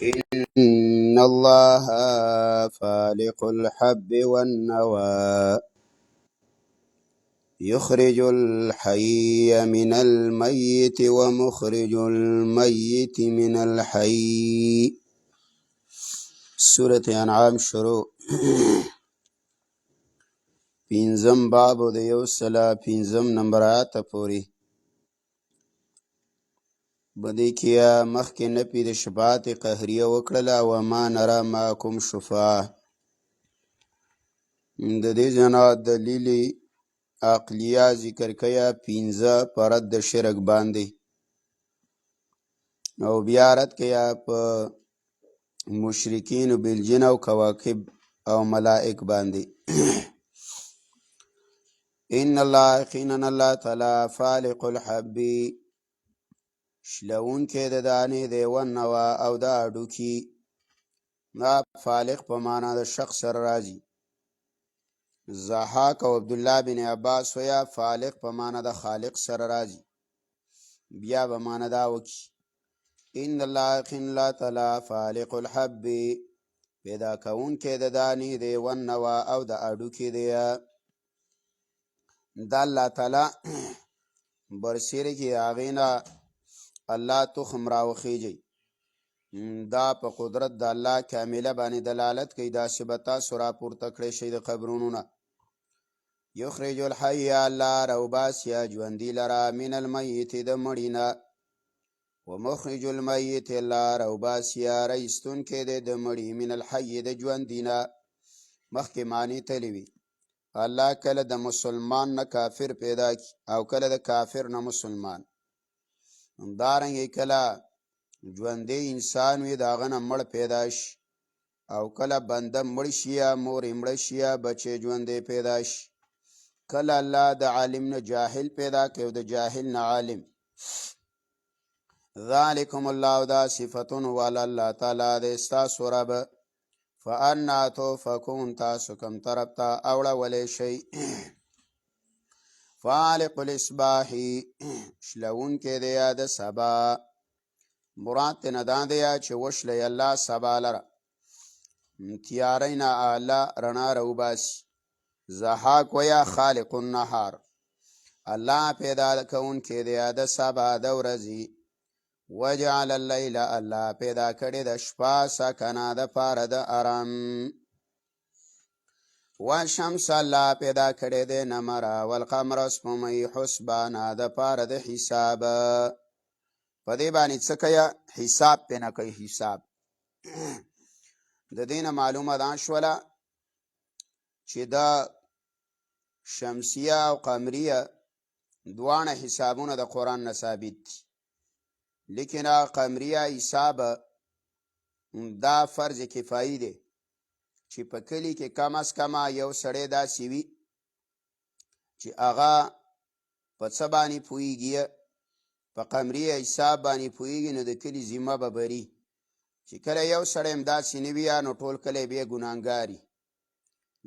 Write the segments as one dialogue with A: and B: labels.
A: إن الله فالق الحب والنوى يخرج الحي من الميت ومخرج الميت من الحي. سورة انعام شروع. پینزم باب د یو سلا پینزم نمبرات پوری بدی کیا مخی نپی د شفاعت قهریه وکړله وما نرى معكم شفاع. د دې جنا دلیل عقلیه ذکر کیا پینزه پرد د شرک باندې او بیا رد کیا په مشرکین بالجن او کواکب او ملائک باندې. ان الله یقینا الله تعالی فالق الحب شلون کې د دانې دی ونوا او د اډوکی نا فالق په معنا د شخص سره راځي. زحاک او عبد الله بن عباس ویا فالق په معنا د خالق سره راځي. بیا به معنا دا وکي ان الله یقینا الله تعالی فالق الحب پیدا کون کې د دانې دی ونوا او د اډوکی دی. دا الله تعالی برسیره کې آغینا الله تخم راوخیجی. دا په قدرت د الله کامله باندې دلالت کوي. دا صفتا سورا پورته کړی شي د قبرونو نه. یخرج الحی الله روباسیا ژوندي لرا من المیت د مړینا ومخرج المیت الله روباسیا رایستون کې د مړی من الحی د ژوندینا. مخکې معنی تلوي الله کله د مسلمان نه کافر پیدا کی او کله د کافر نه مسلمان. دارنګه کله ژوندی انسان وي داغه نه مړ پیدا شي او کله بنده مړ شي یا مور مړ شي یا بچی ژوندی پیدا شي. کله الله د عالم نه جاهل پیدا کوي او د جاهل نه عالم. ذالکم الله دا صفتون والا الله تعالی د استاسو رب فانا توفکون تاسو کم طرف ته اوړه ولی شي. فالق الاصباح شلون کې دی د سبا مراد نه دا دی چې وشلی الله سبا لره تیارینا اعلی رڼا روباسي. زحاک ویا خالق النهار الله پیدا کون کې دی د سبا د ورځې. وجعل الليل الله پیدا کړی د شپه سکنا د پاره د آرام. والشمس الله پیدا کړی د نمره والقمر سپومۍ حسبانا د پاره د حساب. په دې باندې څه کوي حساب پې نه کوي. حساب د دینه معلومه ده شوله چې دا شمسیه او قمریه دوانه حسابونه د قرآن نه ثابت دي. لیکن قمریه حساب دا فرض کفایي دی چې په کلي کې کم از کم یو سړی داسې وي چې هغه په څه باندې پوهېږي په قمریه حساب باندې پوهېږي نو د کلي ذمه به بري. چې کله یو سړی همداسې نه وي نو ټول کلی بیا ګناهګاري.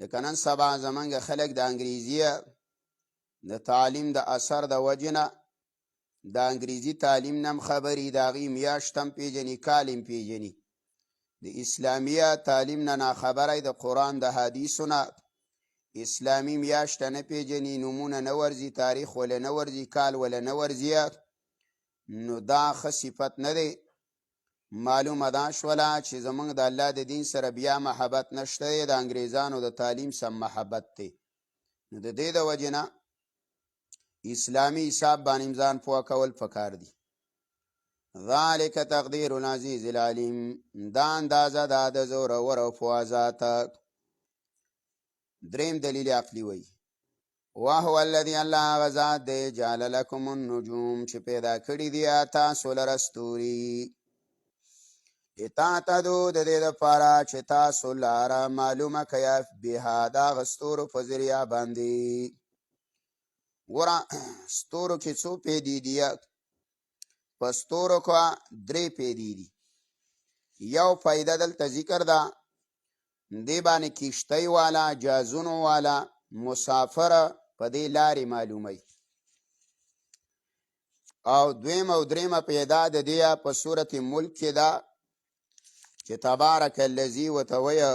A: لکه نن سبا زمونږ خلک د انګریزي د تعلیم د اثر د وجې نه د انګریزي تعلیم نم خبري د هغې میاشت هم پېژني کال هم پېژني. د اسلامیه تعلیم نه ناخبره د قرآن د حدیثو نه اسلامي میاشت نه پېژني نومونه نه ورځي تاریخ وله نه ورځي کال وله نه ورځي. نو دا ښه صفت نه دی. معلومه ده شوله چې زمونږ د الله د دین سره بیا محبت نشته دی د انګریزانو د تعلیم سم محبت دی. نو د دې د وجې نه اسلامي حساب باندې ځان پوه کول پکار دي. ذالک تقدیر العزیز العلیم دا اندازه دا د زورور او پوه ذات. دریم دلیل عقلی وی وهو الذی الله غذات دی جعل لکم النجوم چې پیدا کړي دي تاسو لره ستوري لتعتدوا د دې دپاره چې تاسو لاره معلومه کړئ بها د هغه ستورو په ذریعه باندې. ګوره ستورو کې څو پیدې دي؟ په ستورو کې 3 پیدې دي. یو پیدا دلته ذکر ده دې باندې کشتۍ والا جازونو والا مسافر په دې لارې معلوموي. او دویم او دریمه پیدا د دې په صورت ملک کې ده چې تبارک الذی وتویه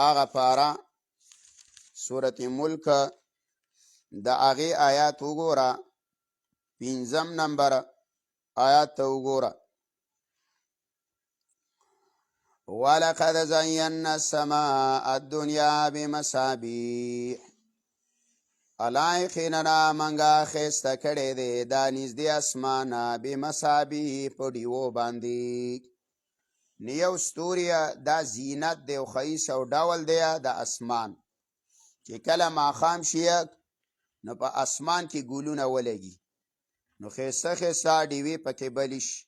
A: هغه پاره سورت ملک د هغې آیات وګوره 5 نمبر آیات ته وګوره ولقد زینا السماء الدنیا بمصابیح الله یقینا منګه ښایسته کړی دی دا نږدې اسمانه بمصابیح په ډیوو باندې نیو ستوریه دا زینت دی او ښایست او ډول دی د اسمان چې کله ماښام شي نو په اسمان کې ګلونه ولګي نو ښایسته ښایسته ډیوې پکې بلې شي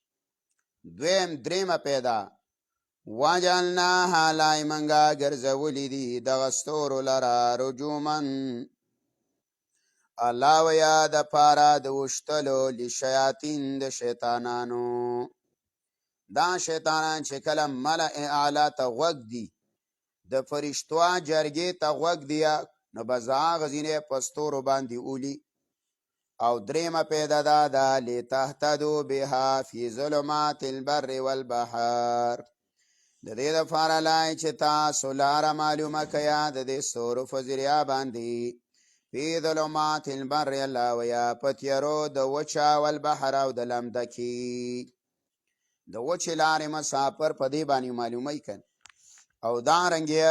A: دویم دریمه پیدا وجعلناها لای منګه ګرځولي دي دغه ستورو لره رجومن الله ویا د پاره د وشتلو لشیاطین د شیطانانو دا شیطانان چې کله ملأ اعلی ته غوږ دي د فرشتو جرګې ته غوږ دی نو به هغه ځینې په ستورو باندې اولي او دریمه پیدا ده لتهتدوا بها فی ظلمات البر والبحر د دې دپاره لای چې تاسو لاره معلومه کیا د دې ستورو په ذریعه باندې فی ظلمات البر الله ویا په تیارو د وچه والبحر او د لمدکي د وچې لارې مسافر په دې باندې معلومه کن او دارنګې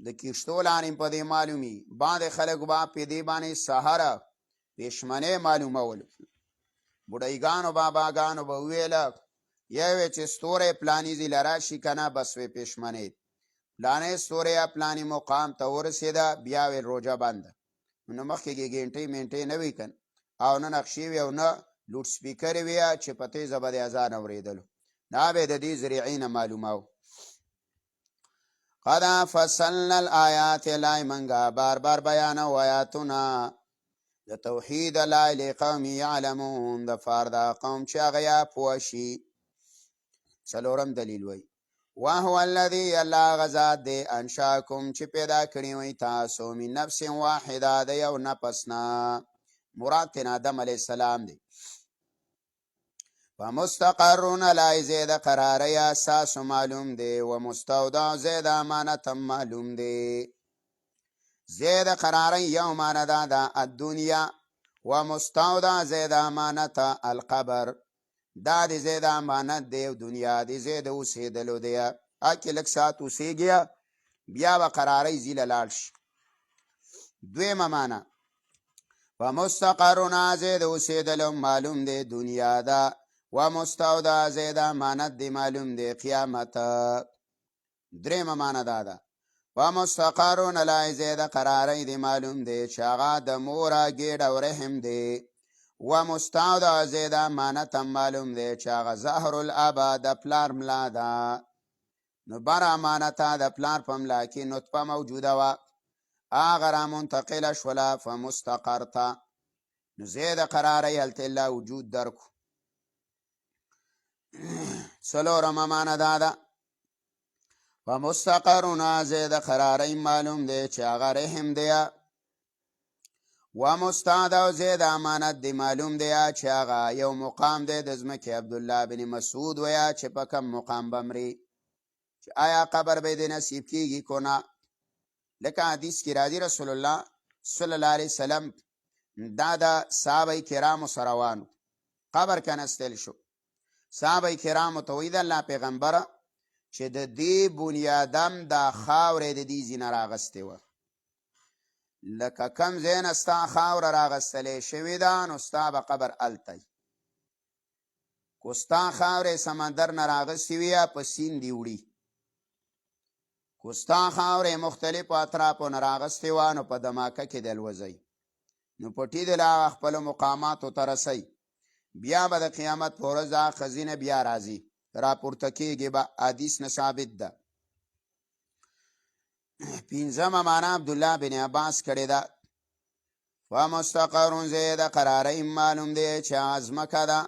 A: د کښتو لارې په دې معلومي بعضې خلک به په دې باندې سهاره پېشمنۍ معلومول بوډیګانو باباګانو به وویله یوې چې ستوری پلاني ځای له راشي که نه بس وې پېشمنۍ پلانۍ ستوری یا پلاني مقام ته ورسېده بیا ویل روژه بنده نو مخکې ګنټۍ منټۍ نه وي کن او نه نقشې وي او نه لوډ سپیکرې وي چې په تیزه به د اذان اورېدلو دا به د دې ذریعې نه معلومه قد فصلنا الآیات لای منګه بار بار بیانو آیاتونه د توحید لای لقوم یعلمون د فار دا قوم چې هغه یا پوه شي څلورم دلیل وی وهو الذي الله غزاد دی انشاکم چې پیدا کړي وي تاسو من نفس واحده د یو نفس نه مراد ترې آدم علیه السلام دی ومستقرون لای زید قراری اساس معلوم دی و مستودع زید امانت معلوم دی زید قراری یو ماندا دا الدنیا و مستودع زید امانت القبر دا دی زید امانت دی دنیا دی زید اوسېدلو دی اکی لږ ساعت اوسېږي بیا به قراری زیله لاړ شي دویمه معنا و مستقرون زید اوسېدلو معلوم دی دنیا دا و مستودع زید امانت دی معلوم دی قیامت درېمه معنا دا ده و مستقرون لای زید قراری دی معلوم دی چې هغه د موره ګېډ او رحم دی و مستودع زید امانت معلوم دی چې هغه زهر الابا د پلار ملا ده نو بر امانته د پلار په ملا کې نطفه موجوده وه هغه را منتقله شوله فمستقر ته نو زید قراری هلته الله وجود درکو څلورمه معنا دا ده و مستقرون زید قراری معلوم دی چې هغه رحم دی و مستودع زید امانت دی معلوم دی چې هغه یو مقام دی د ځمکې عبدالله بن مسعود ویا چې په کم مقام به مري چې آیا قبر به دې نصیب کیږي کو نه لکه حدیث کې راځي رسول الله صلی الله علیه وسلم دا د صحابه کرامو سره روان قبر کنستل شو صحابه کرامو ته وایي د الله پیغمبره چې د دې بنیادم دا خاورې د دې ځینه راغستې وه لکه کم ځای نه ستا خاوره راغستلې شوې ده نو ستا به قبر هلته کو ستا خاورې سمندر نه راغستې وي په سیند دې وړي کو ستا خاورې مختلفو اطرافو نه راغستې وه نو په دماکه کې دې الوځئ نو پټي دې له خپلو مقاماتو ته رسئ بیا به د قیامت په ورځ هغه ښځینه بیا راځي راپورته کېږي به حدیث نه ثابت ده پنځمه معنا عبدالله بن عباس کړې ده و مستقرون زید قراری معلوم دی چې هغه ځمکه ده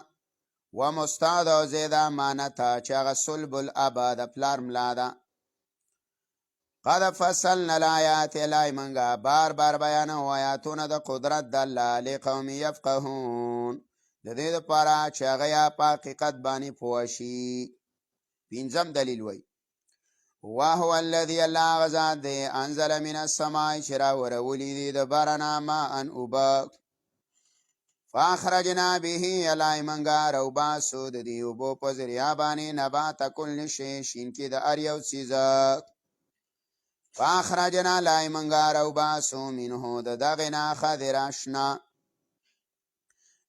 A: و مستودع زید امانته چې هغه صلب الابا د پلار ملا ده قد فصلنا الآیات لای منګه بار بار بیانو آیاتونه د قدرت د الله لقوم یفقهون د دې دپاره چې هغه یا په حقیقت باندې پوه شي پنځم دلیل وای وهو الذي الله غزاد دی انزل من السماء چې راورولی دی د بارنا ماء اوبه فاخرجنا به الای منګه راوباسو د دې اوبو په ذریعه باندې نبات کل شی شین کې د هر یو څیز فاخرجنا الای منګه راوباسو منه د دغه نه خضر شنه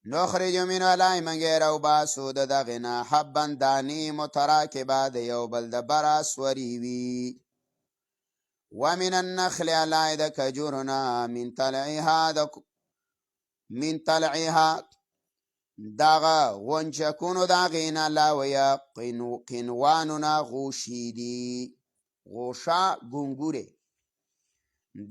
A: نخرج من الای منګه راوباسو د دغه نه حبا دانی متراکبه د یو بل د بر اسوري وي ومن النخل الای د کجورنا من طلعها داغا غنچکونو داغینا لاویا قنوانونا غوشی دی غوشا گنگوره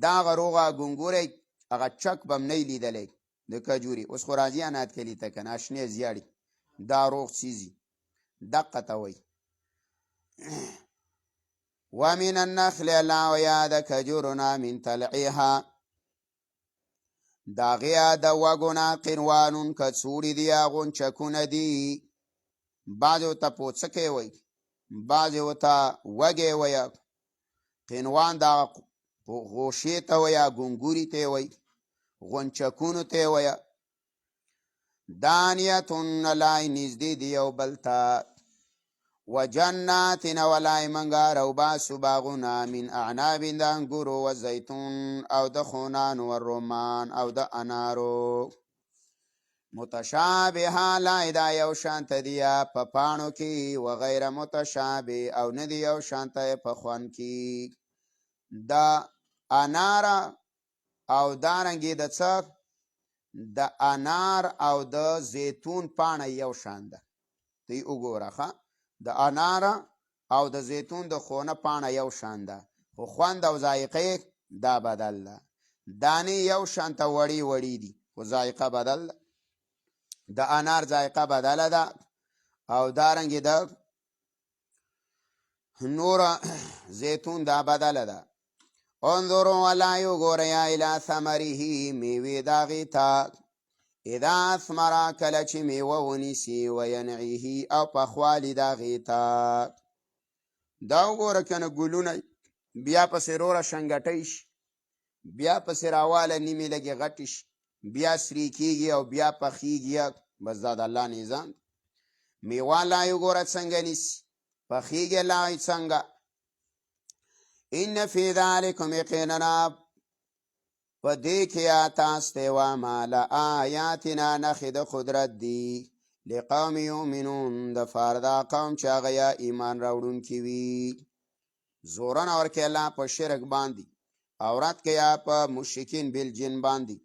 A: داغا روغا گنگوره اگا چک بم نیلی دلی ده کجوری اس خورازی آنات کلی تکن اشنی زیادی دا روغ چیزی دقا تاوی ومن النخل لاویا د کجورنا من طلعها داغیا د وگونا قنوانون کڅوړي دی غونچکونه دی بعضو ته پوڅکه وای بعضو ته وګي وای قنوان دا غوشي ته وای ګونګوري ته وای غونچکونو ته وای دانیتون لای نزدې دی او بلتا وجناتنا ولای منګا روبا سباغنا من اعناب د انګورو و زیتون او د خونان و رومان او د انارو متشابه لای دا یو شانت دیا په پانو کې و غیر متشابه او ندی یو شانت په خوان کې د انار او دارنګي د څک د انار او د زیتون پانه یو شان ده تی وګورخه د انار او د زیتون د خونه پانه یو شان ده خو خوند او ذایقه دا بدل ده دانی یو شان ته وړي وړي دي خو ذایقه بدل ده د انار ذایقه بدل ده او دارنګ د نور زیتون دا بدل ده انظروا ولا یغوریا الی ثمره میوه داغی تا اذا اثمر کله چې میوه ونیسي وینعیه او پخوالی داغی تا دا وګوره کنه ګلونه بیا پسې روره شنګټی شي بیا پسې راواله نیمې لږې غټې شي بیا سری کېږي او بیا پخېږي بس دا د الله نظام میوه لا وګوره څنګه نیسي پخېږي لا څنګه ان فی ذلکم یقینا په دې کې تاسو ته واما لآیاتنا نښې د قدرت دی لقوم یؤمنون د فاردا قوم چې هغه یا ایمان راوړونکي وي زورن ورکړي الله په شرک باندې او رد کړي یا په مشرکین بالجن باندې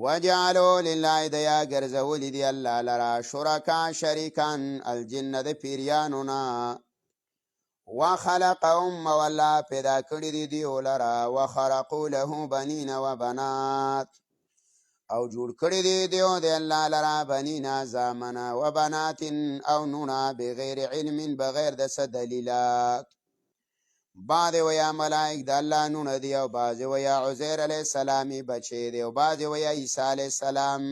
A: وجعلوا لله د یا ګرځولي دي الله لرا شرکا شریکان الجن د پیریانو نه وخلقهم والله پیدا کړی دی دیو لرا وخرقوا له بنین و بنات او جوړ کړی دی دیو د الله لرا بنینا زامنا و بنات او نونا بغیر علم بغیر د څه دلیلات بعض ویا ملائک د الله نونه دی او بعض ویا عزیر علیه السلام بچی دی او بعض ویا عیسی علیه السلام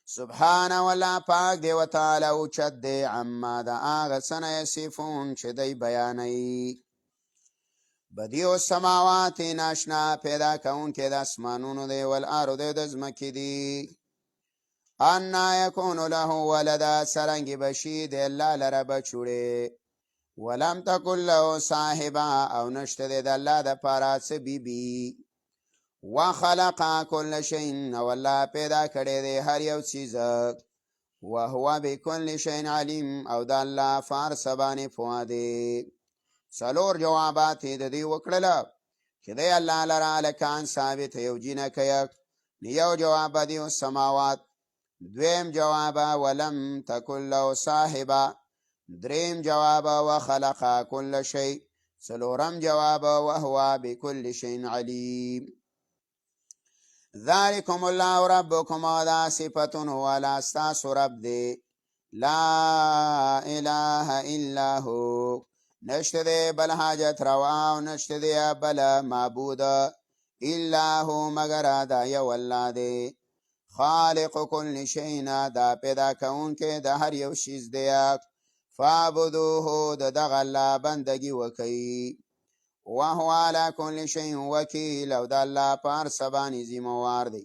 A: سبحان والله پاک دی وتعالی او چت دی عما دا آغا سنه یصفون چې دی بیانی بدیع السماوات ناشنا پیدا کون که د اسمانونو دی والارض دی د ځمکې دی انا یکون له ولدا سرنګ بشی دی الله لره بچوړي ولم تکن له صاحبه او نشته دی د الله د پاره څه بیبي وخلق كل شيء والله پیدا کړی دی هر یو چیز وهو بكل شيء علیم او د الله فارس باندې پوه دی څلور جوابات د دې وکړل چې دی الله لره لکان ثابت یو جنکه یو جواب دی السماوات دویم جواب ولم تکن له صاحبه دریم جواب وخلق كل شيء څلورم جواب وهو بكل شيء علیم ذالکم الله ربکم دا صفتون والا استاسو رب دی لا اله الا هو نشته دی بل حاجت روا او نشته دی بل معبود الا هو مگر دا یو الله دی خالق کل شیء دا پیدا کوونکی د هر یو شیز دی فاعبدوه د دغه الله بندگی وکئ وهو على كل شيء وكيل او د الله په هر څه باندې ذمہوار دی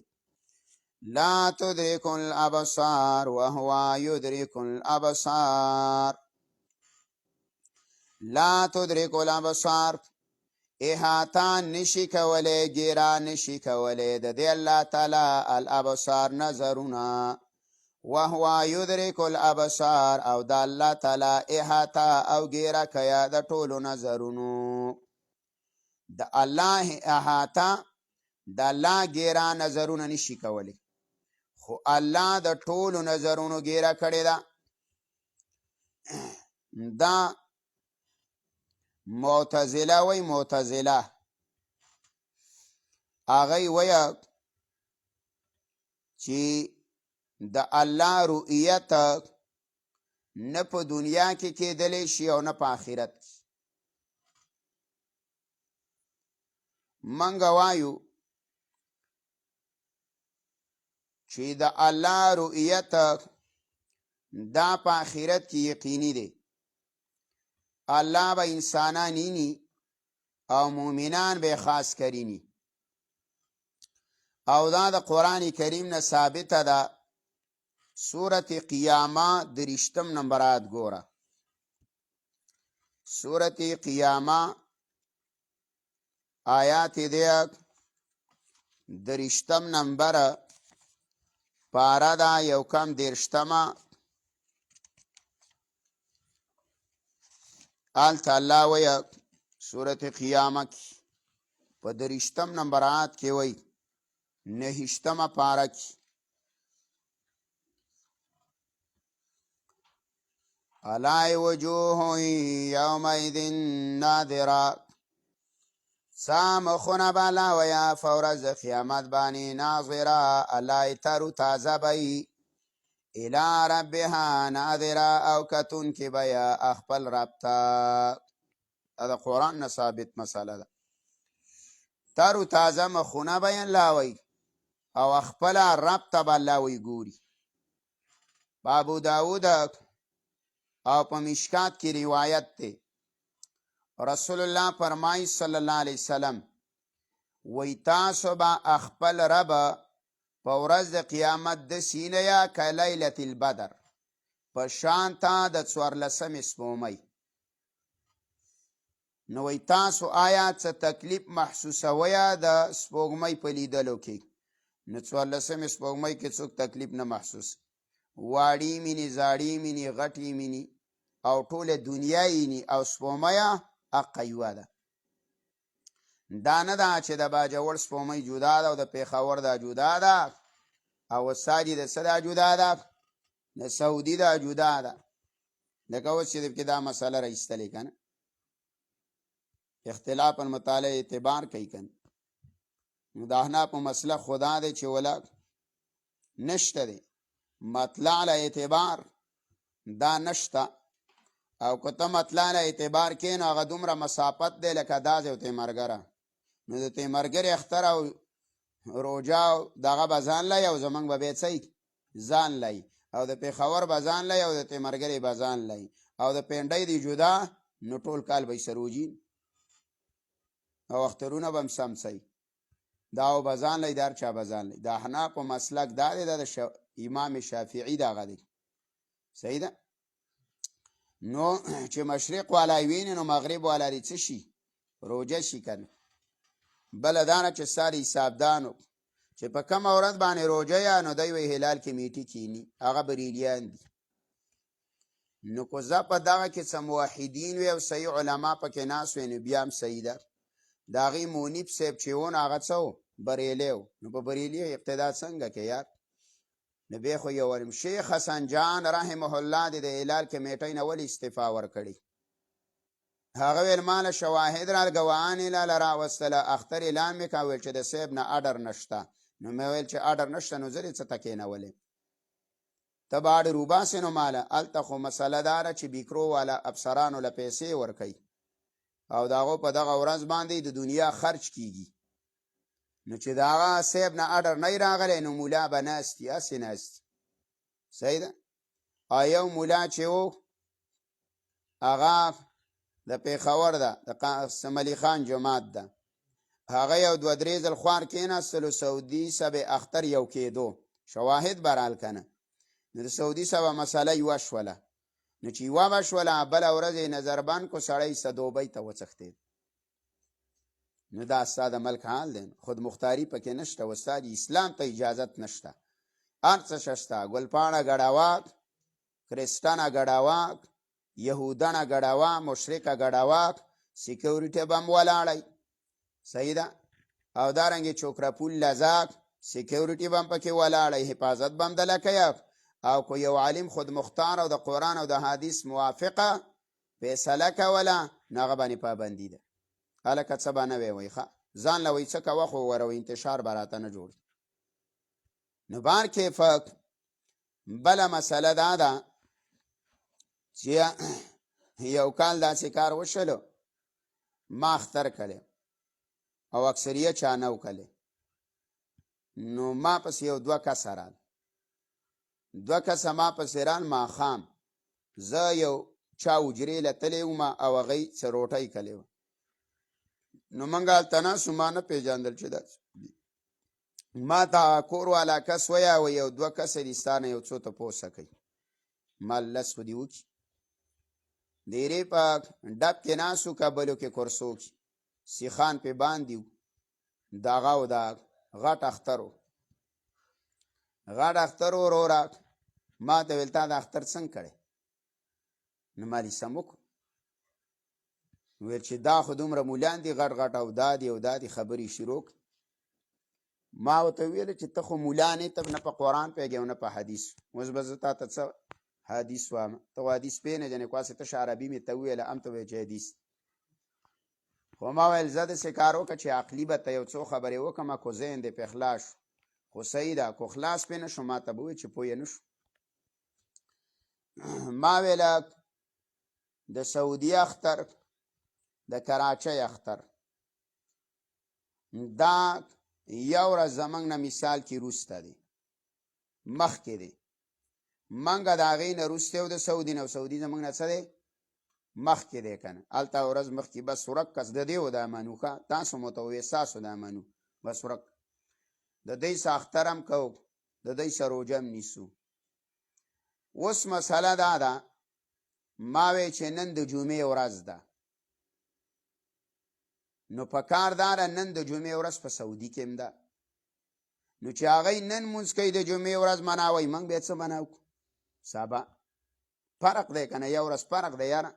A: لا تدرك الابصار وهو يدرك الابصار لا تدرك الابصار احاطه نشي کولی ګیره نشي کولی د دې الله تعالی الابصار نظرونه وهو يدرك الابصار او د الله تعالی احاطه او ګیره کیا د ټولو نظرونو د الله احاطه د الله ګیره نظرونه نشي کولی خو الله د ټولو نظرونو ګیره کړې ده دا معتزله وی معتزله هغه وی چې د الله رؤیت نه په دنیا کې کېدلی شي او نه په آخرت منګه وایو چې د الله رؤیت دا په آخرت کې یقیني دی الله به انسانان اینی او مومنان به خاص کرینی او دا د قرآن کریم نه ثابته ده سورت قیامه درشتم نمبرات ګوره سورت قیامه آیات دی درشتم نمبر پارا دا یو کم درشتمه آلتا اللہ وی سورت قیامه کی پا درشتم نمبرات کی وی نهشتم پارا کی علی وجوه یومئذ ناظرہ سامخون بالا ویا فورز قیامت بانی ناظرہ علی ترو تازه بی الى ربها ناظرہ او کتون کی بیا اخپل ربطا دا قرآن نثابت مسئله ده ترو تازه مخونه بین لاوی او اخپل ربطا بلاوی گوری بابو داود او په مشکات کی روایت ته رسول الله فرمای صلی الله علیه وسلم وی تاسو با اخپل رب په ورځ د قیامت د سینه یا کلیلة البدر په شانتا د 14 سپومۍ نو وی تاسو آیا څه تکلیف محسوسویا د سپوږمۍ په لیدلو کې نو 14 سپوږمۍ کې څوک تکلیف نه محسوس واړی مینی زاړی مینی غټی مینی او ټول دنیا یې او سپومیا اقیوا ده دا نه ده چې د باجوړ سپومۍ جدا ده او د پیښور دا جدا ده او ساجي د صدا جدا ده د سعودي دا جدا ده لکه اوس چې دا مسله راایستلې کنه اختلاف المطالعه اعتبار کوي کنه نو دا نه په مسله خدا دې چې ولا نشته دی مطلع له اعتبار دا نشته او کته مطلع له اعتبار کې نو هغه دومره مسافت دی لکه دا ځو ته مرګره نو د ته مرګره اختر او روجا دغه بزان لای او زمنګ به بیڅي ځان لای او د پیښور بزان لای او د ته مرګره بزان لای او د پینډای دی جدا نو ټول کال به سروجین او اخترونه بم سمسي دا او بزان لای دار چا بزان لای دا حنا په مسلک دا دی د امام شافعی دا غدي صحیح ده نو چې مشرق والای وین نو مغرب والای څه شي روجه شي کنه بل دانه چې ساری حساب دانو چې په کوم اورد باندې روجه یا نو دوی وی هلال کې میټي کینی هغه بریلیان دي نو کو ز په دغه کې سم موحدین وی او صحیح علما پکې ناس ویني بیا هم صحیح ده داغي مونیب صاحب چې ون هغه څو بریلیو نو په بریلی اقتدا څنګه کې یار نبی خو یو ورم شیخ حسن جان رحمه الله د هلال کې میټین اول استعفا ور کړی هغه ویل مال شواهد را غوان لاله را وصله اختر اعلان میکاوي چې د سیب نه اډر نشته نو مې ویل چې اډر نشته نو زری څه تکې نه ولې تباړ روبا سينو مال التخو مسله دار چې بیکرو والا افسرانو له پیسې ور کوي او داغه په دغه ورځ باندې د دنیا خرج کیږي نو چې د هغه صاحب نه اډر نه راغلی نو مولا به ناستي هسې ناستي صحیح ده او یو مولا چې و هغه د پېښور ده د قاسم علي خان جومات ده هغه یو دوه درې ځل خوار کېناستلو سعودي صاحب اختر یو کېدو شواهد برال کنه نو د سعودي صاحب مسله یوه شوله نو چې یوه به شوله بله ورځ یې نظربند کو سړی سه دوبۍ ته وڅښتېد نو دا ستا د ملک حال دی خود مختاري پکې نشته و ستا اسلام ته اجازت نشته هر څه شته ګلپاڼه ګډاواک کرسټنه ګډاواک یهودنه ګډاوا مشرکه ګډاواک سیکیورټي بم ولاړی صحیح ده او دارنګې چوکرپول لزاک سیکیورټي بم پکې ولاړی حفاظت بم دله کوي او کو یو عالم خود مختار او د قرآن او د حدیث موافقه فیصله کوله نو هغه باندې پابندي ده هلکه څه به نه وی وایي ښه ځان له وایي څه کوه خو وروي انتشار به راته نه جوړ نو بار کیفک بله مسله دا ده چې یو کال داسې کار وشلو ما اختر کړی او اکثریه چا نه وکړی نو ما پسې یو دوه کسه رال دوه کسه ما پسې رال ماښام زه یو چا حجرې له تللی وم او هغوی څه روټۍ کړې وه نو موږ هلته ناستو ما نه پېژندل چې دا ما ته کور والا کس ویاوه یو دوه کسه دي ستا نه یو څو تپوسه کوي ما لس خو دې وکړي دیرې په ډب کې ناستو که بلو کې کرسو کې سیخان پې باندې و دغه و دا غټ اختر و غټ اختر و وروره ما ته ویل تا د اختر څنګه کړی نو ما دې سم وکړو ویل چې دا خو دومره مولان دي غټ غټ او دا دي او دا دي خبرې شروع کړي ما ورته ویل چې ته خو مولا نه ته نه په قرآن پوهېږې او نه په حدیث اوس به زه تا ته څه حدیث وایم ته خو حدیث پېژنې کواسې تش عربي مې ته وویله هم ته وایې چې حدیث خو ما ویل زه داسې کار وکړه چې عقلي به ته یو څو خبرې وکړم کو ذهن دې پې خلاص شو خو صحیح ده کو خلاص پې نه شو ما ته به ووایې چې پوه نه شو ما ویله د سعودي اختر د کراچۍ اختر دا یو ورځ زموږ نه مثال کې وروسته دی مخکې دی موږ د هغې نه وروسته یو د سعودي نه او سعودي زموږ نه څه دی مخکې دی که نه هلته ورځ مخکې بس ورک کس د دې و دا منو ښه تاسو مو ته ووایې ستاسو دا منو بس ورک د دوی څه اختر هم کوو د دوی څه روژه هم نیسو اوس مسله دا ده ما وی چې نن د جمعې ورځ ده نو په کار داره نن د جمعې ورځ په سعودي کې هم ده نو چې هغوی نن مونځ کوي د جمعې ورځ مناوئ موږ بیا څه مناو کړو سبا فرق دی که نه یو ورځ فرق دی یاره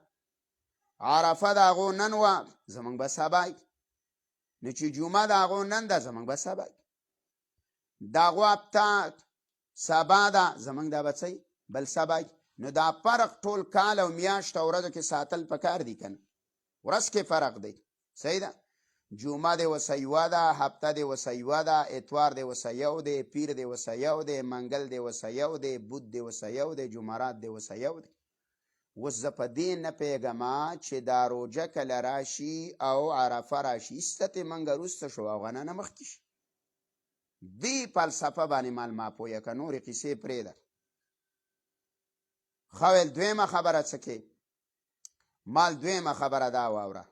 A: عرفه د هغو نن وه زموږ به سبا نو چې جمعه د هغو نن ده زموږ به سبا د هغو هفته سبا ده زموږ دا به څه بل سبا نو دا فرق ټول کال او میاشت او ورځو کې ساتل پکار دي که نه ورځ کې فرق دی صحیح ده جمعه دی وسه یوه ده هفته دی وسه یوه ده اتوار دی وسه یو دی پیر دی وسه یو دی منګل دی وسه یو دی بود دی وسه یو دی جمعرات دی وسه یو دی اوس زه په دې نه پوهېږم چې دا روژه کله راشي او عرفه راشي ایستتې موږ وروسته شو او غنه نه مخکې شي دې فلسفه باندې مال ما پوهه که نورې قیسې پرېږده ښه ویل دویمه خبره څه کې مال دویمه خبره دا واوره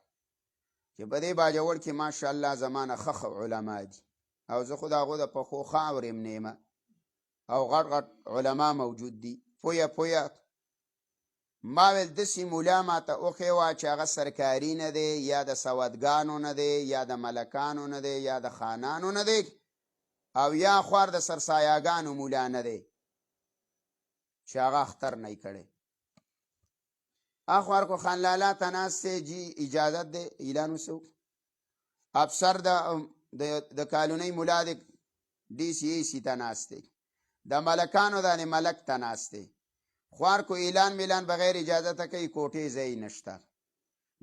A: چې په دې باجوړ کې ماشاءالله زمانه ښه علما دي او زه خو د هغو د پښو خاورې م نیمه او غټ غټ علما موجود دي پویه ما ویل داسې مولا ماته وښې وه چې هغه سرکاري نه دی یا د سودګانو نه دی یا د ملکانو نه دی یا د خانانو نه دی او یا خوار د سرسایهګانو مولا نه دی چې هغه اختر نه یې کړی اخوار کو خان لالا ته ناست دی جی اجازت دی اعلان وسو افسر د کالونۍ ملا دی ډي سی ای سی ته ناست دی د ملکانو د ملک ته ناست دی خوار کو اعلان میلان بغیر اجازت کوي کوټې ځای نشته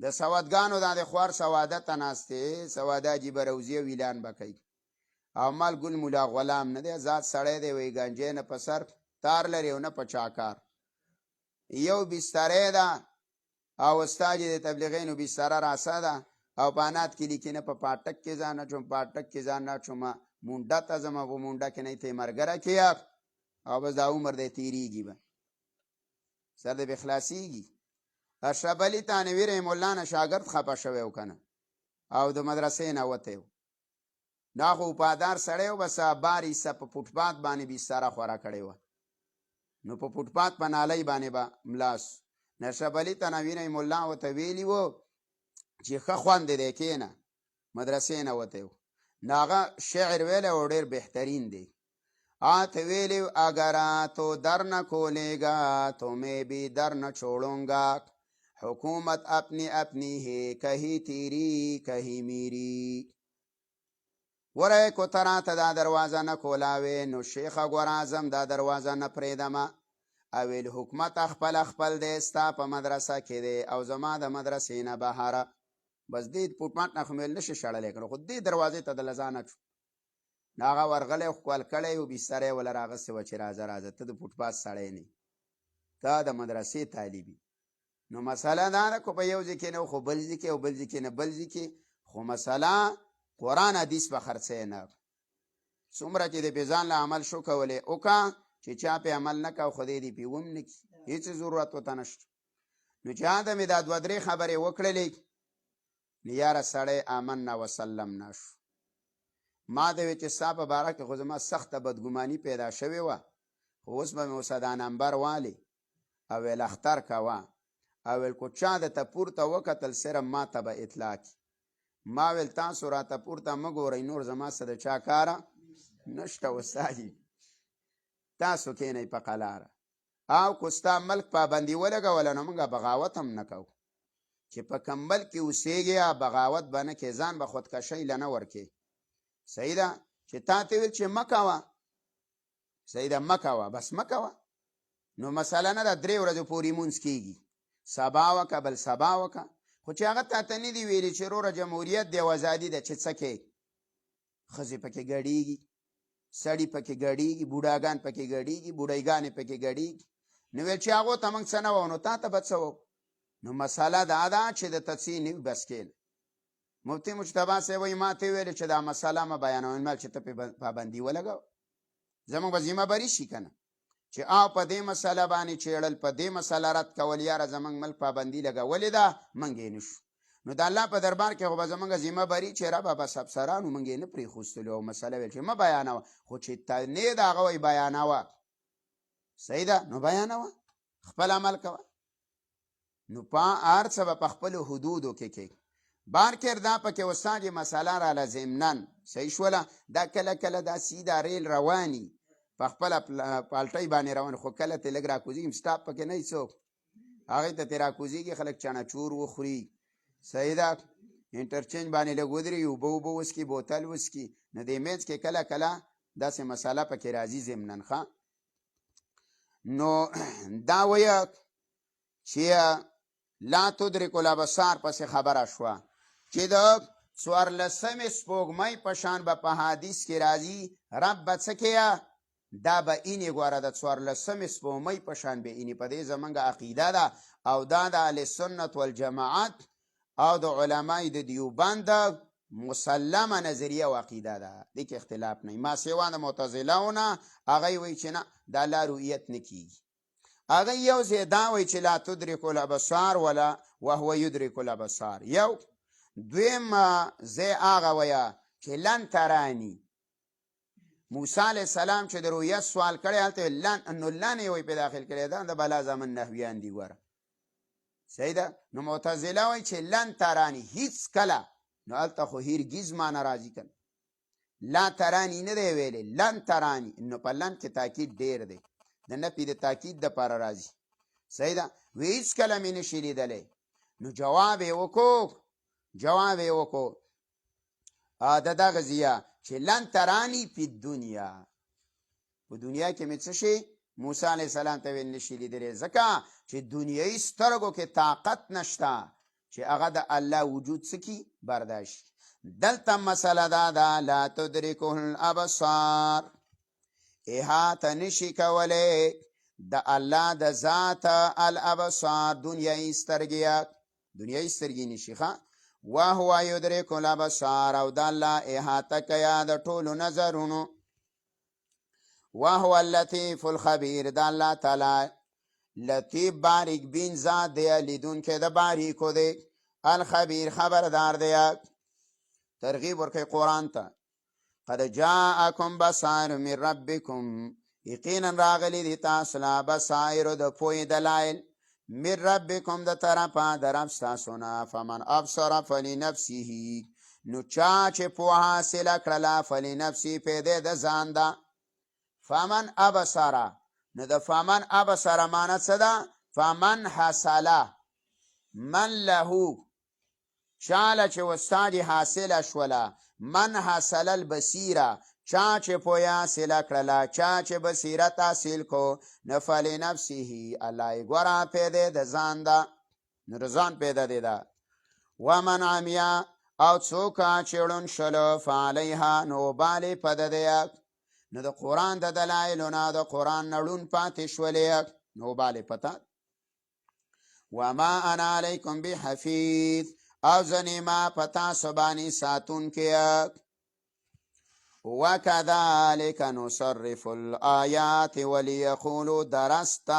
A: د سوادګانو د خوار سواده ته ناست دی سواده جی بروزي او اعلان به کوي او مال ګل مولا غلام نه دی ذات سړی دی وی گنجې نه په سر تار لري او نه په چاکار یو بستره ده او استاد د تبلیغینو بستره راسه ده او پانات کې لیکي نه په پاټک کې ځان اچوم پاټک کې ځان اچوم مونډه ته ځم په مونډه کې نه ته مرګره کیا او بس دا عمر دې تیریږي به سر دې بخلاصيږي. اشرف علي تانوی رحم الله نه شاګرد خپه شوی وکنه او د مدرسې نه وته دا خو پادار سړی و بس باري سپ فوټپات باندې به سارا خورا کړي و نو په فوټپات په نالۍ باندې با ملاس اشرف علي تانوی رحم الله وته ویلی وو چې ښه خوند دې کېنه مدرسې نه وته ناغه شعر ویل او ډېر بهترین دی آت ویلی اگر تو در نہ کھولے گا تو میں بھی در نہ چھوڑوں گا حکومت اپنی اپنی ہے کہیں تیری کہیں میری ورے کو ترا ته دا دروازه نه کولاوې نو شیخه ګور اعظم دا دروازه نه پرېږدمه اویل حکومت خپل خپل دی ستا په مدرسه کې دی او زما د مدرسې نه بهاره بس دې فوټپات نه خو مې نشي شړلی کړو خو دې دروازې ته د لځانه شو ناغه ورغلی ښکل کړی و بستر یې وله راغستې وه چې راځه راځه ته د فوټپات سړی نه تا د مدرسې طالبي نو مسله دا ده که په یو ځای کې نه خو بل ځای کې او بل ځای کې نه بل ځای کې خو مسله قرآن حدیث په خرڅی نه څومره چې د پې ځان له عمل شو کولی وکړه چې چا پې عمل نه کوه خدای دې پې هم نه کړي هېڅ ضرورت ورته نشته نو چې هلته مې دا دوه درې خبرې وکړلې نو یاره سړی آمنا وسلم نه شو ما ته وی چې ستا په باره کې خو زما سخته بدګماني پیدا شوې وه خو اوس به مې اوسه دا نمبر والې او ویل اختر کوه او ویل کو چا د ته پورته وکتل صرف ما ته به اطلاع کړي ما ویل تاسو راته پورته مه ګورئ نور زما څه د چا کاره نشته استادي تاسو کښېنئ په قلاره او که ستا ملک پابندي ولګوله نو موږ بغاوت هم نه کوو چې په کمبل کې اوسېږې بغاوت به نه کې ځان به خودکشۍ له نه ورکې صحیح ده چې تا ته ویل چې مه کوه صحیح ده مه کوه بس مه کوه نو مسله نه ده 3 ورځې پورې مونځ کېږي سبا وکه بل سبا وکه خو چې هغه تا ته نه دي ویلي چې وروره جمهوریت دی او ازادي ده چې څه کې ښځې پکې ګډېږي سړي پکې ګډېږي بوډاګان پکې ګډېږي بوډۍ پکې ګډېږي نو ویل چې هغو ته موږ څه نه وو نو تا ته به څه وو نو مسله دا ده چې د ته څه نه وي بس کېله مفتي مجتبی صاحب وایي ما ته ویلې چې دا مسله مه بیانوم مال چې ته پې پابندي ولګوه زموږ به ذمه بري شي که نه چې او په دې مسله باندې چېړل په دې مسله رد کول یاره زموږ ملک پابندي لګولې ده موږ یې نه شو نو د الله په دربار کې خو به زموږ ذمه بري چې ربه بس افسرانو موږ یې نه پرېښوستلو او مسله ویل چې مه بیانوه خو چې ته نه د هغه وایي بیانوه صحیح ده نو بیانوه خپل عمل کوه نو هر څه به په خپلو حدودو کې بار کردا پکې استاد مساله را لازمنن صحیح شوله دا کله کله دا سیده ریل رواني په خپل پالټۍ باندې روان خو کله ته لګ راکوزي سټاپ پکې نه څوک هغه ته راکوزيږي خلک چانچور وخوري صحیح ده انټرچینج باندې لګ ودري او بو وسکي بوتل وسکي نه دې میز کې کله کله داسې مساله پکې راځي زمنن ښه نو دا ویا چې لا تدرک الابصار پس خبره شوه چې د 14 سپوږمۍ په شان به په حدیث کې راځي رب به څه کیه دا به اینې ګوره د 14 سپوږمۍ په شان به اینې په دې زمونږ عقیده ده او دا د اهل سنت والجماعت او د علمای د دیوبند مسلمه نظریه او عقیده ده دې کې اختلاف نه ما سیوا د معتزلاونه هغه وایي چې نه د الله رؤیت نه کیږي هغه یو ځای دا وایي چې لا تدرک الابصار ولا وهو یدرک الابصار یو دویم ځای هغه وایه چې لن ترانی موسی علیه السلام چې د رؤیت سوال کړی هلته نو لن یې وایي په داخل کړی دا د بلا زمن نحویان دي ګوره صحیح ده نو معتزله وایي چې لن ترانی هیڅ کله نو هلته خو هرګیز معنی راځي کنه لا ترانی نه دی ویلې لن ترانی نو په لن کې تاکید ډېر دی د نفي د تاکید دپاره راځي صحیح ده وی هیڅ کله مې نشي لیدلی نو جواب یې وکړو د دغه ضیا چې لن ترانی فی الدنیا په دنیا کې مې څه شي موسی علیه السلام ته ویل نشي لیدلی ځکه چې دنیایي سترګو کې طاقت نشته چې هغه د الله وجود څه کي برداشت دلته مسله دا ده لا تدرکه الابصار احاطه نشي کولی د الله د ذات الابصار دنیایي سترګې نشي ښه وهو یدرک الابصار او د الله احاطه کیا د ټولو نظرونو وهو اللطیف الخبیر د الله تعالی لطیف باریک بین ذات دی لیدونکی د باریکو دی الخبیر خبردار دی ترغیب ورکوي قرآن ته قد جاءکم بصائر من ربکم یقینا راغلی دی تاسو له بصائر د پوهې دلایل من ربکم د طرفه د رب ستاسو نه فمن ابصر فلنفسه نو چا چې پوهه حاصله کړله فلنفسه پیدا د ځان ده فمن ابصر نو د فمن ابصر معنی څه ده فمن حصله من له چاله چې وستادي حاصله شوله من حاصل البصیره چا چې پویا حاصله کړله چا چې بصیرت حاصل کو نفل نفسه الله ګورا پیدا د ځان ده نو د ځان پیدا دی ده ومن عمیا او څوک چې ړوند شلو فعلیها نو بالې پده دی نو د قرآن د دلایلو نه د قرآن نه ړوند پاتې شولې نو بالې پته وما انا علیکم بحفیظ او زنی ما پتا سبانی ساتون کیا وکذالک نصرف الآیات ولیقولوا درست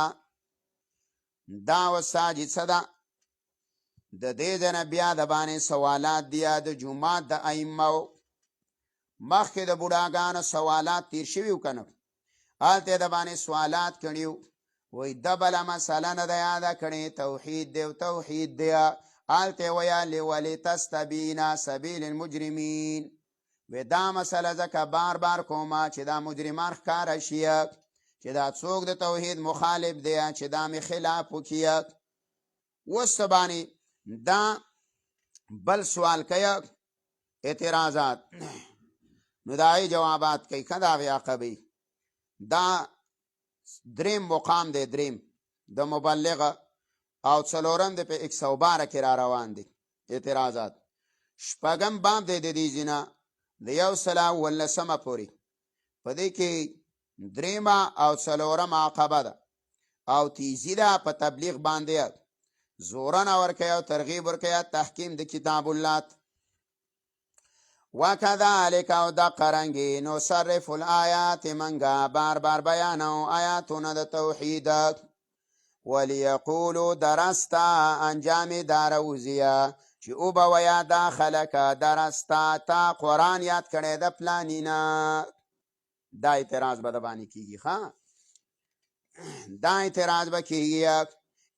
A: دا وساجد صدا د دې جن بیا د باندې سوالات دیا د جمعات د ائمه مخکې د بوډاګانو سوالات تیر شوي کنه هلته د باندې سوالات کړیو وای د بله مسله نه ده یاده کړې توحید دی او توحید دی هلته ویل ولتستبین سبیل المجرمین و دا مسله ځکه بار بار کومه چې دا مجرمان ښکاره شي چې دا څوک د توحید مخالف دی چې دا مې خلاف وکړي اوس باندې دا بل سوال کوي اعتراضات نو دای جوابات کوي کدا غیا قبی دا دریم مقام دی دریم د مبلغ او څلورم د په 112 کې را روان دي اعتراضات شپږم باب دی د دې ځینه د 119 پورې په دې کې دریمه او څلورم عقبه ده او تیزی ده په تبلیغ باندې زورن ورکوي او ترغیب ورکوي تحکیم د کتاب الله وکذالک او د قرنګي نصرف الآیات منګه بار بار بیانو آیاتونه د توحید وليقولوا درستا انجام داروزیه چې او به ویا دا خلک درستا تا قرآن یاد کړی د پلانینا دا اعتراض به د باندې کیږي ښه دا اعتراض به کیږي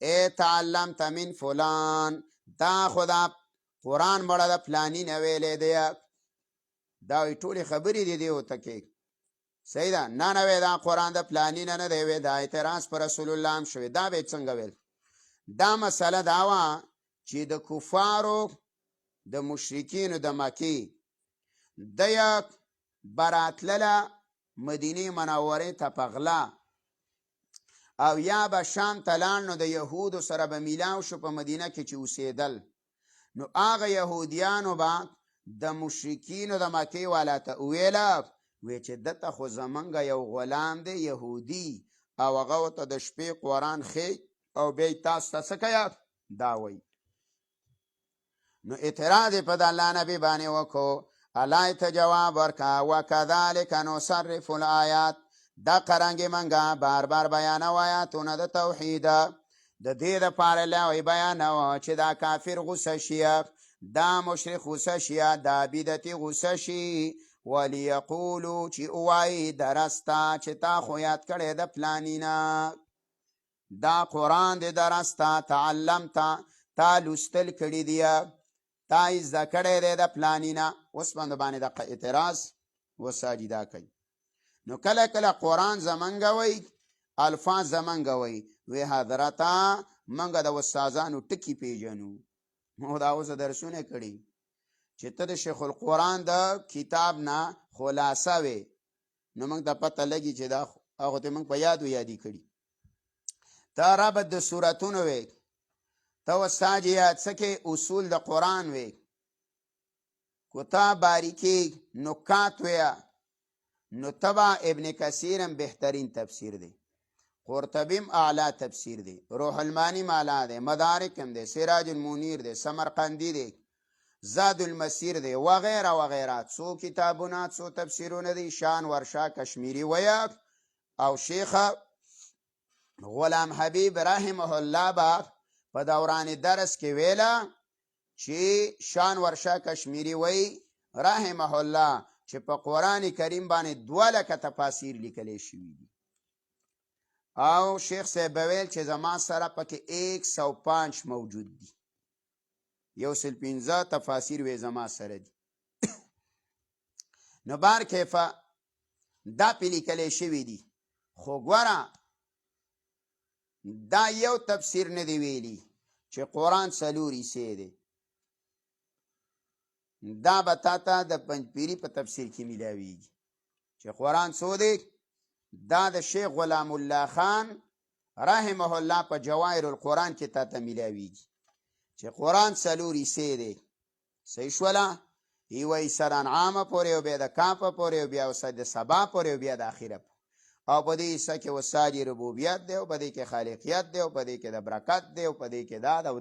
A: ای تعلمت من فلان دا خدا قرآن مړه د پلانی نه ویلې دی دا ټولې خبرې دي دی ورته کې صحیح ده نه نه دا قرآن د پلانی نه دی وی دا اعتراض پر رسول الله هم شوی دا به څنګه ویل دا مسله دا وه چې د کفارو د مشرکینو د مکې د یک براتلله مدینه منورې ته په غلا او یا به شام ته لاړ نو د یهودو سره به میلاو شو په مدینه کې چې اوسېدل نو هغه یهودیانو به د مشرکینو د مکې والا ته وویله وی چې دته خو زمونږ یو غلام دی یهودي او هغه ورته د شپې قرآن ښیي او بیا یې تاسو ته څه کوي دا وایي نو اعتراض یې په د الله نبي باندې وکړو الله ته جواب ورکړه وکذلک نصرف الآیات دا قرنګې منګه بار بار بیانو آیاتونه د توحید د دې دپاره لاوی بیانو چې دا کافر غوسه شي دا مشرک غوسه شي دا بدعتي غوسه شي ولیقولو چې اووایي درسته چې تا خو یاد کړی د پلانینا دا قرآن دی درسته تعلمته تا لوستل کړي دی تا یې زده کړی دی د پلانینا اوس باندې دغه اعتراض وساجدا کوي نو کله کله قرآن زمونږ وی الفاظ زمونږ وی حضرته موږ د استادانو ټکي پیژنو مو دا اوس درسونه کړي چې ته د شیخ القرآن د کتاب نه خلاصه وي نو موږ ته پته لګي چې دا هغه ته موږ په یادی کړي ته ربط د سورتونو وي ته وساجي یاد سکه اصول د قرآن وي کو تا باریکی نکات ویا نو تبع ابن کثیرم بهترین تفسیر دی قرطبیم اعلی تفسیر دی روح المانی اعلی دی مدارکم دی سراج المنیر دی سمرقندی دی زاد المسیر دی وغیره وغیره، څو کتابونه څو تفسیرونه دی. شان ورشا کشمیری ویا او شیخ غلام حبیب رحمه الله با په دوران درس کې ویلا چې شان ورشا کشمیری وی رحمه الله چې په قرآن کریم باندې 2 تفاسیر لیکلې شوي دي، او شیخ صاحب ویل چې زما سره پکې 105 موجود دي، 115 تفاسیر وې زما سره دي. نو بار کیفه دا پې لیکلې شوي دي، خو ګوره دا یو تفسیر نه دی ویلي چې قرآن 4 حصې دی. دا به تا ته د پنجپیري په تفسیر کې میلاویږي چې قرآن څو دی. دا د شیخ غلام الله خان رحمه الله په جواهر القرآن کې تا ته میلاویږي چې قرآن 4 حصې دی. صحیح شوله؟ یوه حصه د انعامه پورې، او بیا د کافه پورې، او بیا د سبا پورې، او بیا د اخره پورې. او په دې حصه کې وساجي ربوبیت دی، او په دې کې خالقیت دی، او په دې کې د برکت دی، او په دې کې دا او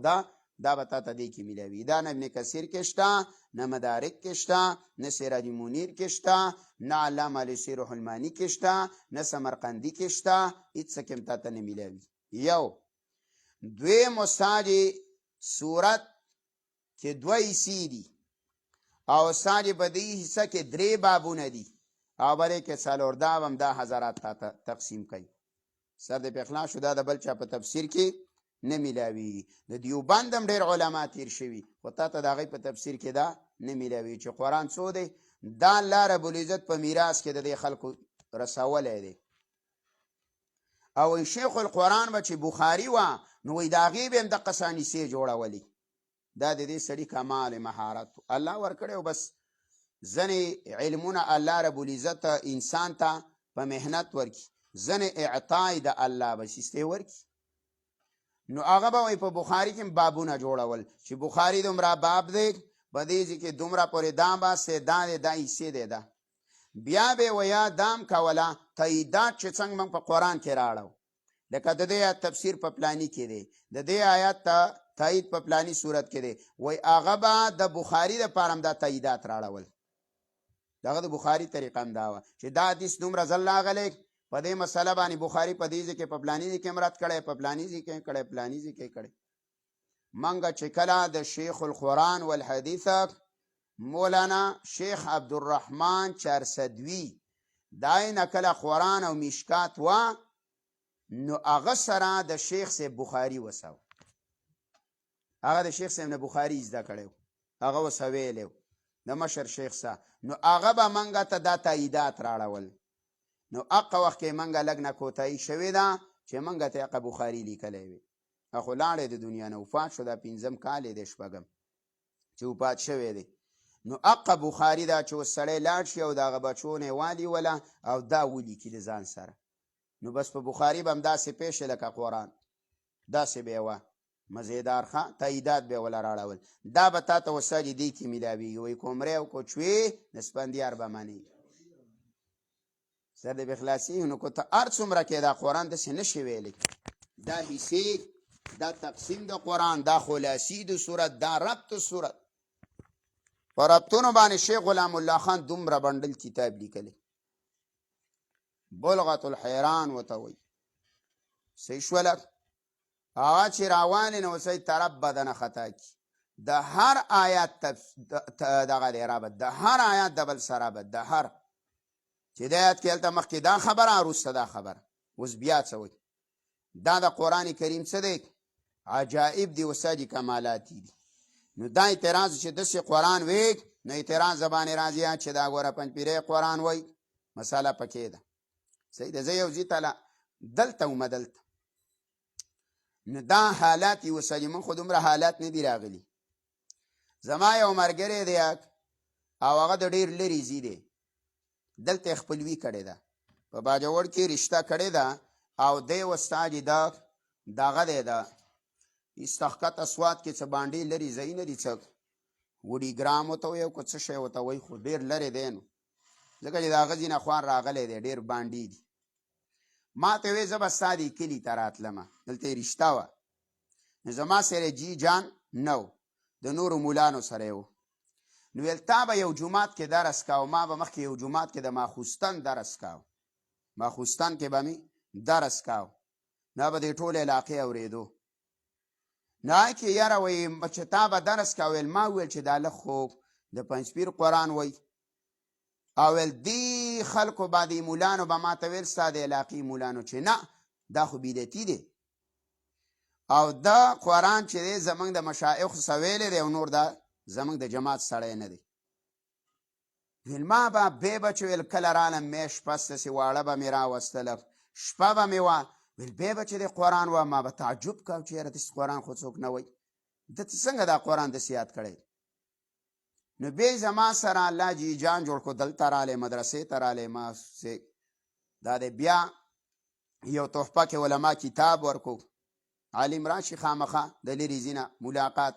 A: دا به تا ته دې کې میلاوي. دا نه ابن کثیر کې شته، نه مدارک کې شته، نه سراج منیر کې شته، نه علامه علوسی روح المانی کې شته، نه سمرقندي کې شته، هېڅ څه کې هم تا ته نه میلاوي. یو دویم وساجي صورت کې 2 حصې دي، او وساجي په دې حصه کې 3 بابونه دي، او بلې کې 4 دا هم دا حضرات تا ته تقسیم کوي. سر د پخلا شو دا د بل چا په تفسیر کې نه میلاوي. د دیوبند هم ډېر علما تیر شوي، خو تا ته د هغوی په تفسیر کې دا نه میلاوي چې قرآن څو دی. دا الله رب العزت په میراث کې د دې خلکو رسولی دی. او شیخ القرآن به چې بخاري وه نو وایي د هغې به هم دقه سانیسې جوړولې. دا د دې سړي کمال مهارت الله ورکړی، او بس ځنې علمونه الله رب العزت انسان ته په محنت ورکي، ځنې اعطای د الله بسیستې ورکي. نو هغه به وایي په بخاري کې بابونه جوړول چې بخاري دومره باب دی، په دې کې دومره پورې دا باسې دا دی، دا حصې دی. دا بیا به ویا دام کوله تاییدات چې څنګه موږ په قرآن کې راړو، لکه د دې آیت تفسیر په پلاني کې دی، د دې آیت تایید په پلاني صورت کې دی، وایي هغه به د بخاري دپاره هم دا تاییدات راړول. دغه د بخاري طریقه هم دا وه چې دا حدیث دومره ځل راغلی، په دې مسله باندې بخاري په دې ځای کې په پلاني ځای کې هم رد کړی، په پلاني ځای کې کړی، پلاني ځای کې کړی. منګه چې کله د شیخ القرآن والحدیث مولانا شیخ عبدالرحمن چارسدوی دای نه کله قرآن او مشکات و، نو هغه سره د شیخ صاحب بخاري وسو، هغه د شیخ صاحب نه بخاري زده کړی، هغه ورسه ویلی د مشر شیخ صاحب. نو هغه به منګه ته دا تاییدات راړول. نو هغه وخت کې منګه لږ نه کوتاهي شوې ده چې منګه ته هغه بخاري لیکلی وي. خو لاړی د دنیا نه وفات شو، دا 5م کال یې دی، 6م چې وفات شوی دی. نو هغه بخاري دا چې اوس سړی لاړ شي او د هغه بچو نه یې والیوله او دا ولیکي د ځان سره، نو بس په بخاري به هم داسې پیښې لکه قرآن داسې به یې وه مزیدار ښه تاییدات به یې وله راړول. دا به تا ته وساجي دې کې میلاویږي. وایي کومری او کوچوې د سپندیار به منې سر د بخلاصي. نو که ته هر څومره کې دا قرآن داسې نه شي ویلی، دا حصې، دا تقسیم د قرآن، دا خلاصي د صورت، دا ربط صورت، په ربطونو باندې شیخ غلام الله خان دومره بنډل کتاب لیکلی، بلغة الحیران ورته وایي. صحیح شوله؟ هغه چې راوانې نو اوسئ طرف به دنه خطا کي. د هر آیات دغه دی رابط، د هر آیات د بل سره رابط، د هر چې د آیات کې هلته مخکې دا خبره وروسته دا خبره، اوس بیا څه وایي. دا د قرآن کریم څه دی؟ عجائب دی، وساجي کمالاتي دي. نو دا اعتراض چې داسې قرآن وی، نو اعتراض زبانې راځي چې دا ګوره پنجپیری قرآن وی، مساله پکې ده. صحیح ده. زه یو ځي ته دلته ومه دلته، نو دا حالات یې وساجي، من خو دومره حالات نه دي راغلي. زما یو ملګری دی او هغه د ډېر لرې ځي دی، دلته یې خپلوي کړې ده، په باجوړ کې رشته کړې ده، او دی وساجي دغه دی د استخکت اسوات کې څه باندې لرې ځای نه دي، څه وډي ګرام ورته وایي او که څه شی ورته وایي، خو ډېر لرې دی. نو ځکه چې د هغه ځینه خوان راغلی دی، ډېر باندې دي. ما ته وایي زه به ستا دې کلي ته راتلمه، دلته یې رشته وه. نو زما سره جی جان نه و، د نورو مولانو سره یې و. نو ویل تا به یو جومات کې درس کاو، ما به مخکې یو جومات کې د ماخوستن درس کاو، ماخوستن کې به مې درس کاو، نه به دې ټول علاقې اورېدو. نه کې یاره وایي چې تا به درس کاو. ویل ما وویل چې دا لږ خو د پنځپیر قرآن وایي، او ویل دې خلکو به دې مولانو به ما ته ویل ستا د علاقې مولانو چې نه دا خو بدعتي دی او دا قرآن چې دی زمونږ د مشایخو څه ویلی دی او نور دا زمونږ د جماعت سړی نه دی. ویل ما به بې به چې ویل کله رالم میاشت پس داسې واړه به مې راوستله، شپه به مې وه. ویل بې به چې دی قرآن وه ما به تعجب کوه چې یاره داسې قرآن خو څوک نه وایي، دته څنګه دا قرآن داسې یاد کړی. نو بیا زما سره الله جی جان جوړ کړو، دلته رالی مدرسې ته رالی، ما دا دی بیا یو تحفه کې علما کتاب ورکو، عالم راشي خامخه د لرې ځینه ملاقات.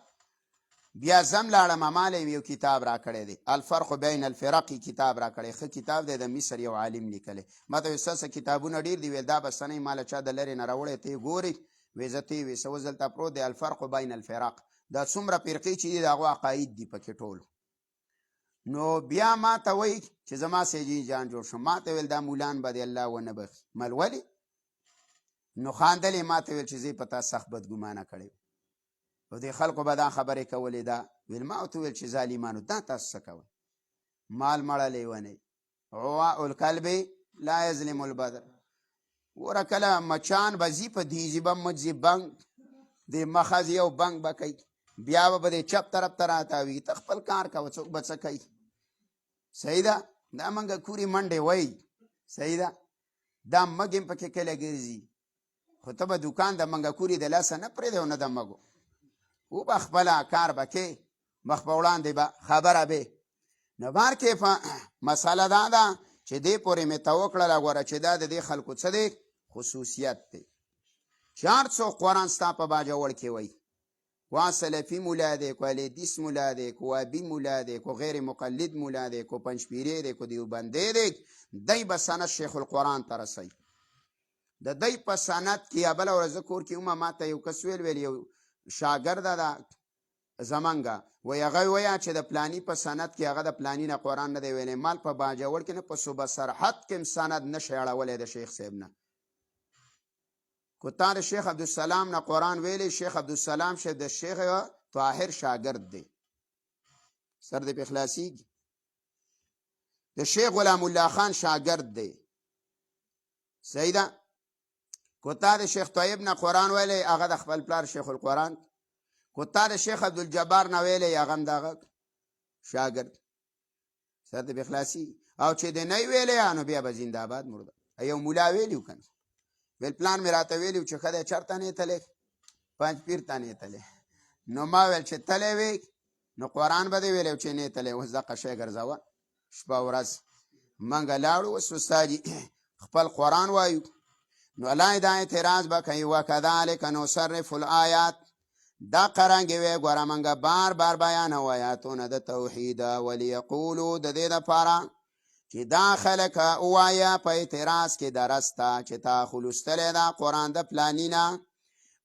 A: بیا زم لاړم ماله یو کتاب را کړی دی، الفرق بین الفرق کتاب را کړی، ښه کتاب دی، د مصر یو عالم لیکلی. ما ته ویل څه کتابونه ډېر دي، ویل دا به سنۍ ماله چا د لرې نه راوړی ته یې ګورې. ویل زه ته یې ویل څه اوس دلته پروت دی الفرق بین الفرق، دا څومره فرقې چې دي د هغو عقاید دي پکې ټول. نو بیا ما ته وایي چې زما سیجي جان جوړ شو. ما ته ویل دا مولان به دی الله ونه بخي. مل ولې؟ نو خاندلې ما ته ویل چې زه په تا سخت بدګمانه کړی او دې خلکو به دا خبرې کولې. دا ویل ما ورته ویل چې ظالمانو دا تاسو څه کوئ؟ مال مړه لیونی عواء الکلب لا یظلم البدر. وره کله مچان به ځي په دیزي به مچ ځي بنګ د مخه ځي او بنګ به کوي، بیا به د چپ طرف ته راتاوي، ته خپل کار کوه څوک به څه کوي. صحیح ده، دا منګه کوري منډې وایي، صحیح ده، دا مګ هم پکې کله ګرځي، خو ته به دوکان د منګکوري د لاسه نه پرېږدې او نه د مګو، او به خپله کار به کې مخ په وړاندې به خبره به. نو بار کې مسله دا ده چې دې پورې مې ته وکړله ګوره چې دا د دې خلکو څه دی خصوصیت دی. چې هر څوک قرآن ستا په باجوړ کې وایي، کو سلفي مولا دی، کو اهلحدیث مولا دی، کو وابي مولا دی، کو غیر مقلد مولا دی، کو پنجپیری دی، کو دیوبندی دی، دی به سند شیخ القرآن ته رسوي. د دی په سند کې بله ورځ کور کې ومه ما ته یو کس ویل یو شاګرده ده زمونږه، وایي هغه وایه چې د پلاني په سند کې هغه د پلاني نه قرآن نه دی ویلی، مال په باجوړ کې نه په صوبه سرحد کې هم سند نه شی اړولی د شیخ صاحب نه. کو تا د شیخ عبدالسلام نه قرآن ویلی، شیخ عبدالسلام شیخ د شیخ طاهر شاګرد دی، سر دې په خلاصیږي، د شیخ غلام الله خان شاګرد دی، صحیح ده. کو تا د شیخ طیب نه قرآن ویلی، هغه د خپل پلار شیخ القرآن. کو تا د شیخ عبدالجبار نه ویلی، هغه هم د هغه شاګرد، سر دې په خلاصیږي. او چې د نه ویلی نو بیا به زنده‌باد مرده. یو مولا ویلي که نه، ویل پلان مې راته ویلي چې ښه دی چېرته نه یې تلی، پنجپیر ته نه یې تلی. نو ما ویل چې تلی وی نو قرآن به دې ویلی چې نه یې تلی، اوس دقه شی ګرځوه شپه ورځ. منګه لاړو اوس استاد خپل قرآن وایو. نو الله دا اعتراض به کوي وکذلک نصرف الآیات، دا قرانګې وی ګوره منګه بار بار بیانوو آیاتونه د توحید، ولیقولو د دې دپاره چې دا خلک ووایه په اعتراض کې درسته چې تا خو لوستلی دا قرآن د پلاني نه،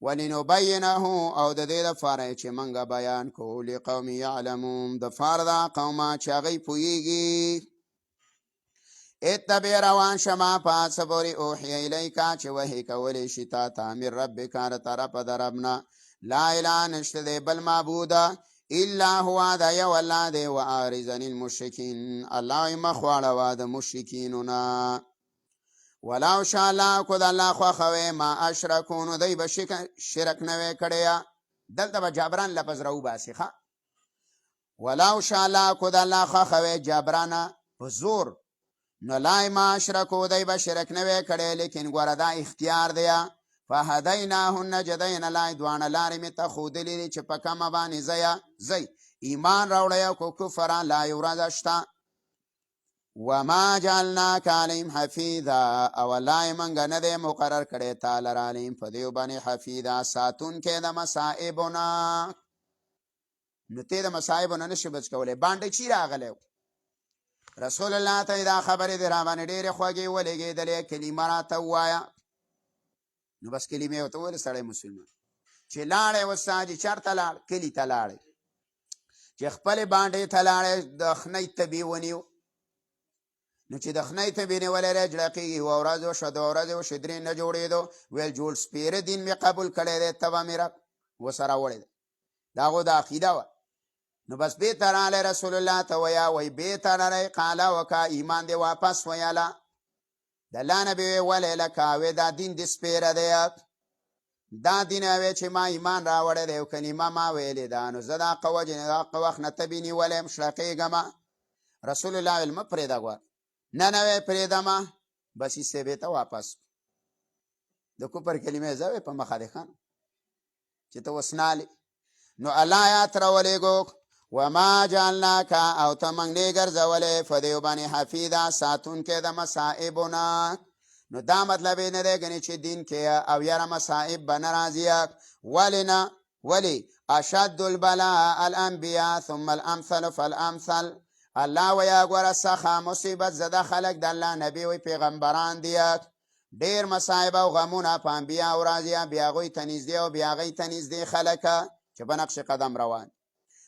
A: ولنبینه او د دې دپاره چې منګه بیان کوو لقوم یعلمون، د پاره دا قومه چې هغوی پوهیږي. اتبع روان شما په څه پورې اوحی الیکا چې وحی کولی شي تا ته من ربک د طرفه د رب نه، لا اله نشته دی بل معبوده الا هو دا یو الله دی، و اعرض عن المشرکین الله مخ واړوه د مشرکینو نه. ولو شاء الله کو د الله خوښه وی ما اشرکو نو دی به شرک نه وی کړی. دلته به جبران لفظ راوباسي ښه، ولو شاء الله کو د الله خوښه وی جبرانه په زور، نو لا ما اشرکو دی به شرک نه وی کړی، لیکن ګوره دا اختیار دی. فهدیناه النجدین، الله دواړه لارې مې ته ښودلې دي چې په کومه باندې ځئ، ایمان راوړئ او که کفر لا یو ورځ شته. وما جعلناک علیهم حفیظا، او الله موږ نه دی مقرر کړی تا لره علیهم په دې باندې حفیظا، ساتونکی د مصائبو نه. نو ته د مصائبو نه نشې بچ کولی. باندې چی راغلی رسول الله ته دا خبرې د راباندې ډېرې خوږې ولګېدلې، کلمه راته ووایه. نو بس کلمې ورته وویلې، سړی مسلمان چې لاړی اوس حاجي چېرته لاړ؟ کلي ته لاړی. چې خپلې بانډې ته لاړې د خنۍ تبې ونیو نو چې د خنۍ تبې نیولی دی جړقېږي یوه ورځ وشوه دوه ورځې وشوې درې نه جوړېدو ویل جوړ سپېره دین مې قبول کړی دی تبه مې ورسره وړی دی د هغو د عقیده وه نو بس بېرته راغلی رسول الله ته ویا وایي بېرته راغی قاله وکړه ایمان دې واپس ویله د الله نبي وی ولې لکه وی دا دین دې سپېره دی دا دین وی چې ما ایمان راوړی دی او کلمه ما ویلې ده نو زه د حقه وجې د حقه وخت نه تبې نیولی یم شړقېږمه رسول الله ویل مه پرېږده ګوره نه نه وی پرېږدمه بس ایسې بېرته واپس د کفر کلمې زه وی په مخه دې ښه چې ته اوس نالې نو الله آیات راولېږو وما جعلناک او ته موږ دې ګرځولې په دې باندې حفیظه ساتونکی د مصائبونه نو دا مطلب یې نه دی ګنې چې دین کې او یاره مصائب به نه راځي ولې نه ولې اشد البلاء الانبیاء ثم الامثل فالامثل الله ویا ګوره سخه مصیبت زده خلک د الله نبي وی پیغمبران دي ډېر مصائب او غمونه په انبیاو راځي بیا هغوی ته نږدې او بیا هغوی ته نږدې خلک چې په نقش قدم روان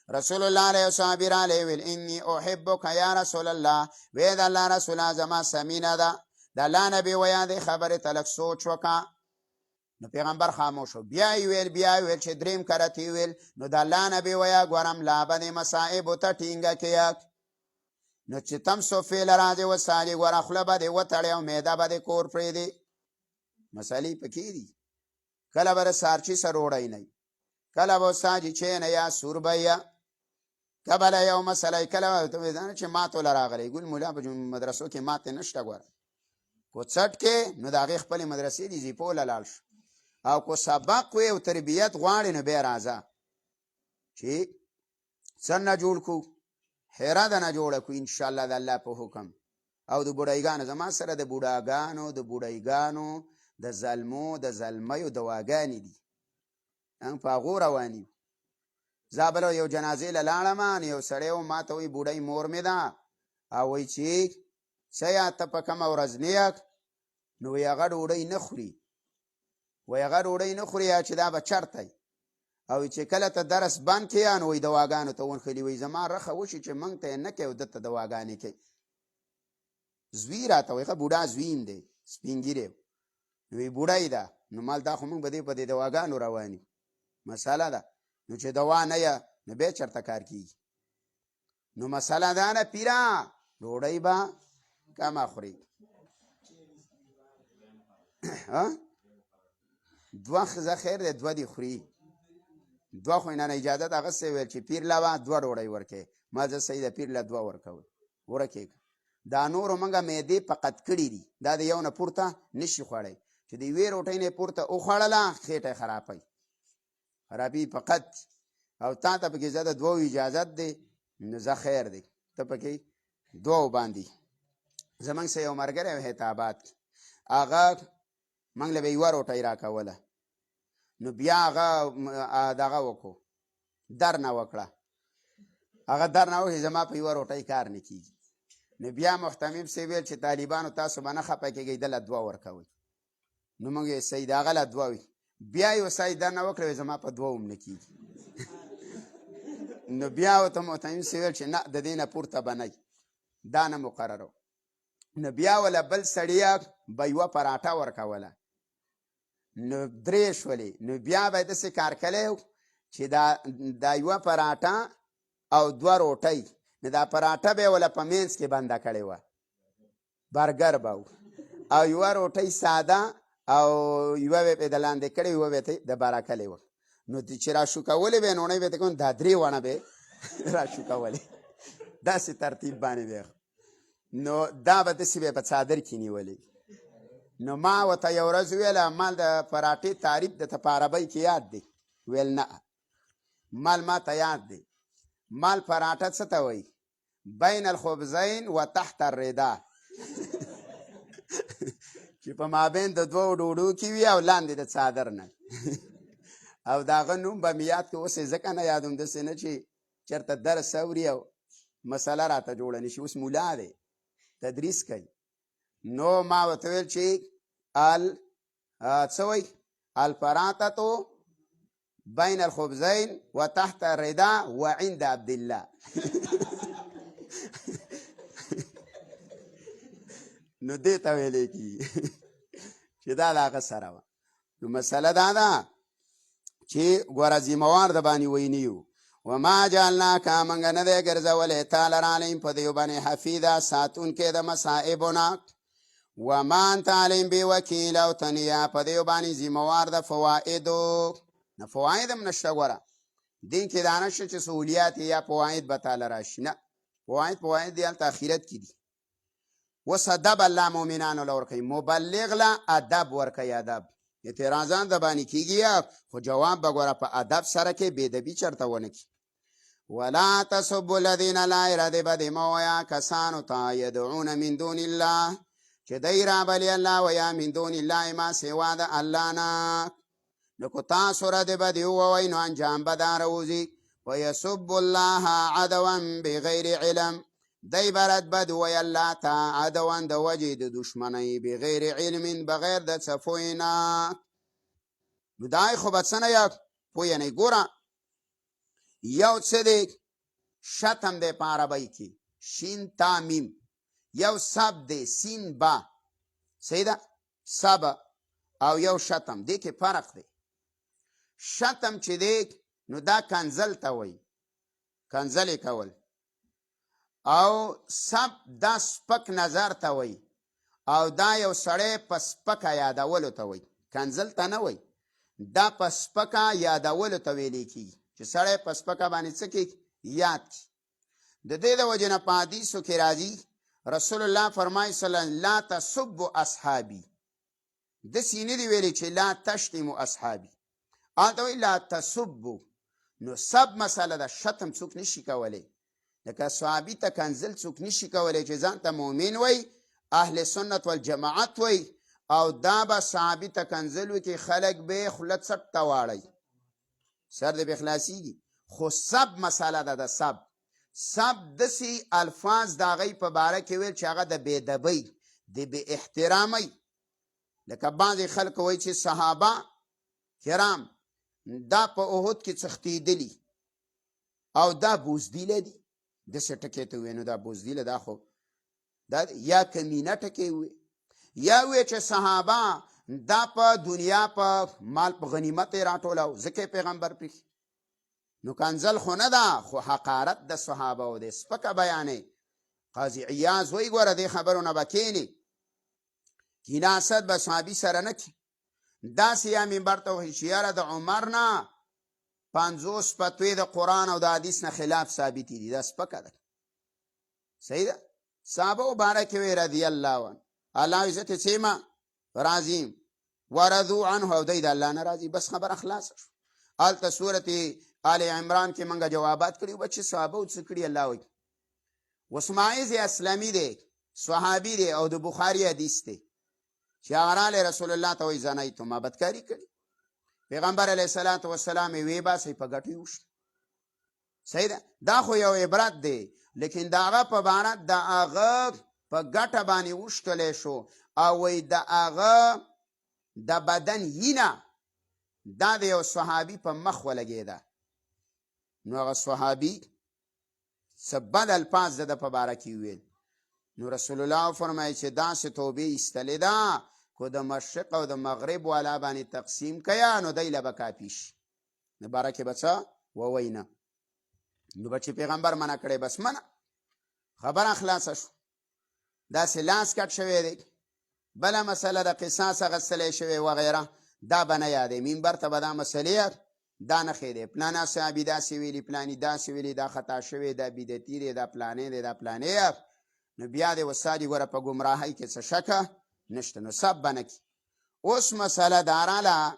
A: رسول الله علیه وصحبه علیه ویل انی احبک یا رسول الله وی د الله رسوله زما سمینه ده د الله نبي ویا دې خبرې ته لږ سوچ وکړه نو پیغمبر خاموش و بیا یې ویل چې دریم کرت یې ویل نو د الله نبي ویا ګورم لا به دې مصائبو ته ټینګه کړه نو چې تم صفې له راځې وسالې ګوره خوله به دې وتړې او معده به دې کور پرېږدې مسلې پکې دي کله به د سارچي سره ډوډۍ نه کله به ساجي چینه یا سوربه کبله یو مسله کله ته چې ماتو له راغلی ګل مولا په مدرسو کې ماتې نشته ګوره کو څټ کې نو د هغې خپلې مدرسې دي زیپو له لاړ شو او کو سبق وي او تربیت غواړې نو بیا راځه چې څه نه جوړ کړو حیره ده نه جوړه کړو انشاءالله د الله په حکم او د بوډایګانو زما سره د بوډایګانو د زلمو د زلمیو دواګانې دي په هغو رواني یو زابل یو جنازې له لاړم یو سړی و ما ته وایي بوډۍ مور مې ده او وایي چې څه یا ته په کومه ورځ نیک نو وایي هغه ډوډۍ نه خوري وایي هغه ډوډۍ نه خوري یا چې دا به چرته او چې کله ته درس بند کړې نو وایي دواګانو ته ونښلي وایي زما رخه وشي چې موږ ته یې نه کوي او ده ته دواګانې کوي زوی راته وایي ښه بوډا زوی یم دی سپین ږیری نو وایي بوډۍ ده نو مال دا خو موږ به دې په دې دواګانو روان یو مسله ده نو چې دوا نه یه نو بیا چېرته کار کېږي نو مسله دا نه پیره ډوډۍ به کمه خوري دوه ښځه خیر دی دوه دې خوري دوه خو نه اجازت اخیستی ویل چې پیر له به دوه ډوډۍ ورکوې ما زه صحیح د پیر له دوه ورکول ورکېږه دا نورو موږ معدې فقط کړي دي دا د یو نه پورته نشي خوړی چې د یوې روټۍ نه پورته وخوړله خېټه خرابوي خرابي فقط او تا ته پکې زه د دوو اجازت دی نو زه خیر دی ته پکې دوو باندې زموږ سه یو ملګری و حیدآباد کې هغه موږ له به یوه روټۍ راکوله نو بیا هغه دغه وکړو در نه وکړه هغه در نه وکړي زما په یوه روټۍ کار نه کېږي نو بیا محتمم صاحب ویل چې طالبانو تاسو به نه خفه کېږئ ده له دوه ورکوئ نو موږ یې صحیح د هغه له دوه وي بیا یو صحیح در نه وکړه زما په دوه هم نه کېږي نو بیا ورته محتمم صاحب ویل چې نه د دې نه پورته به نه دا نه مقرره نو بیا وله بل سړي به یوه پراټه ورکوله نو درې شولې نو بیا به یې داسې کار کلی چې دا یوه پراټه او دوه روټۍ نو دا پراټه به یې وله په منځ کې بنده کړې وه برګر به او یوه روټۍ ساده او یوه به یې د لاندې کړې یوه به یې د باره کړې وه نو چې راشوکولې به یې نوڼۍ به یې ته کوم دا درې ونه به یې راشوکولې داسې ترتیب باندې به نو دا به داسې به یې په څادر کې نیولې نو ما ورته یو ورځ ویله مال د پراټې تعریف درته په عربۍ کې یاد دی ویل نه مال ما ته یاد دی مال پراټه څه ته وایي بین الخبزین و تحت الردا چې په مابین د دوو ډوډو کې وي او لاندې د څادر نه او د هغه نوم به مې یاد کړو اوس یې ځکه نه یادوم داسې نه چې چېرته درس اوري او مسله راته جوړه نه شي اوس مولا دی تدریس کوي نو ما ورته ویل چې څه وایي الپراتتو بین الخبزین و تحت الردا و عند عبدالله. نو دې ته ویلې کېږي چې دا د هغه سره وه. نو مسله دا ده چې ګوره ذمهوار د باندې ویني یو. وما جعلناک موږ نه دی ګرځولی تا لره علیهم په دیو باندې حفیظه ساتونکی د مصائبو نه. وما انت علیهم بوکیل او ته نه یې په دیو باندې ذمهوار د فوایدو. نه فواید هم نشته ګوره دین کې دا نشته چې سهولیات یا فواید به تاله راشي. نه فواید دی هلته اخرت کې دي. اوس ادب الله مؤمنانو له ورکوي، مبلغ له ادب ورکوي. ادب اعتراضان د باندې کېږي خو جواب به ګوره په ادب سره کې بېدبي چېرته ونه کړي. ولا تسبوا الذین لا اراده بدې مه وایه کسانو ته یدعون من دون الله چې دی رابلي الله ویا من دون الله ما سوا د الله نه. نو که تاسو ردې بدې ووایئ نو انجام به دا راوځي. ویسبوا الله عدوا بغیر علم دی برد بد وی الله ته عدوا د وجې د دشمنۍ بغیر علم بغیر د څه پوهې نه. نو دا خو به څه نه یا پوهه نه. ګوره یو څه دی شتم دی په عربۍ کې شین تا میم، یو سب دی سین با صحیح ده سب او یو شتم دی کې فرق دی. شتم چې دی نو دا کنزل ته وایي کنزل کول، او سب دا سپک نظر ته وایي او دا یو سړی په سپکه یادولو ته وایي. کنزل ته نه وایي، دا په سپکه یادولو ته ویلی کېږي چې سړی په سپکه باندې څه کېږي یاد کړي. د دې د وجې نه په حدیثو کې راځي رسول الله فرمایي لا تسبوا اصحابي. داسې نه دي ویلي چې لا تشتموا اصحابي، هلته وایي لا تسبوا. نو سب مسله ده، شتم څوک نشي کولی. لکه صحابي ته کنزل څوک نشي کولی چې ځان ته مؤمن وایي اهل سنت والجماعت وایي او دا به صحابي ته کنزل وي کې خلک به خوله څټ ته واړی سر دې به خلاصېږي. خو سب مسله ده. د سب داسې الفاظ د هغوی په باره کې ویل چې هغه د بېدبۍ د بې احترامۍ. لکه بعضې خلک وایي چې صحابه کرام دا په احد کې څښتېدلي او دا بوزدیله دي. داسې ټکې ته ووایي نو دا بوزدیله دا خو دا یا کمینه ټکې ووایي یا ووایي چې صحابه دا په دنیا په مال په غنیمت یې راټولاو ځکه پیغمبر پرېښي. نو کنزل خو نه ده خو حقارت د صحابه او د سپکه بیانې. قاضي عیاض وایي ګوره دې خبرو نه به کښېنې کیناست به صحابي سره نه کړي. داسې یا منبر ته وایي چې یاره د عمر نه 50 فتوې د قرآن او د حدیث نه خلاف ثابتې دي. دا سپکه ده صحیح ده. صحابه و باره کې وایي رضی الله عنه الله عزت یې څیمه راضیم ورضو عنه او دی د الله نه راضي. بس خبره خلاصه شو. هلته صورت آل عمران کې منګه جوابات کړي و چې صحابه او څه کړي الله وایي. وسماعیز اسلامي دی صحابي دی او د بخاري حدیث دی چې هغه راغلی رسول الله ته وایي زنیتو ما بدکاري کړي. پیغمبر علیه الصلاة والسلام یې ویې باسئ په ګټو یې وشي. صحیح ده. دا خو یو عبرت دی لیکن د هغه په باره د هغه په ګټه باندې وشکلی شو او وایي د هغه د بدن وینه دا د یو صحابي په مخ ولګېده. نو هغه صحابي څه بد الفاظ د ده په باره کې وویل. نو رسول الله فرمایي چې داسې توبې ایستلې ده کو د مشرق او د مغرب والا باندې تقسیم کیا نو دی له به کافي شي. نو باره کې به څه ووایي نه. نو به چې پیغمبر منع کړی بس منع خبره خلاصه شو. داسې لاس کټ شوی دی. بله مسله د قصاص اخیستلی شوی وغیره دا به نه یادوي. منبر ته به دا مسلې دا نښې دی پلانه صحابي داسې ویلي پلاني داسې ویلي دا خطا شوی دا بدعتي دی دا پلانې دی دا پلانې. نو بیا دې استاد ګوره په ګمراهۍ کې څه شکه نشته. نو سب به نه کړي. اوس مسله دا راله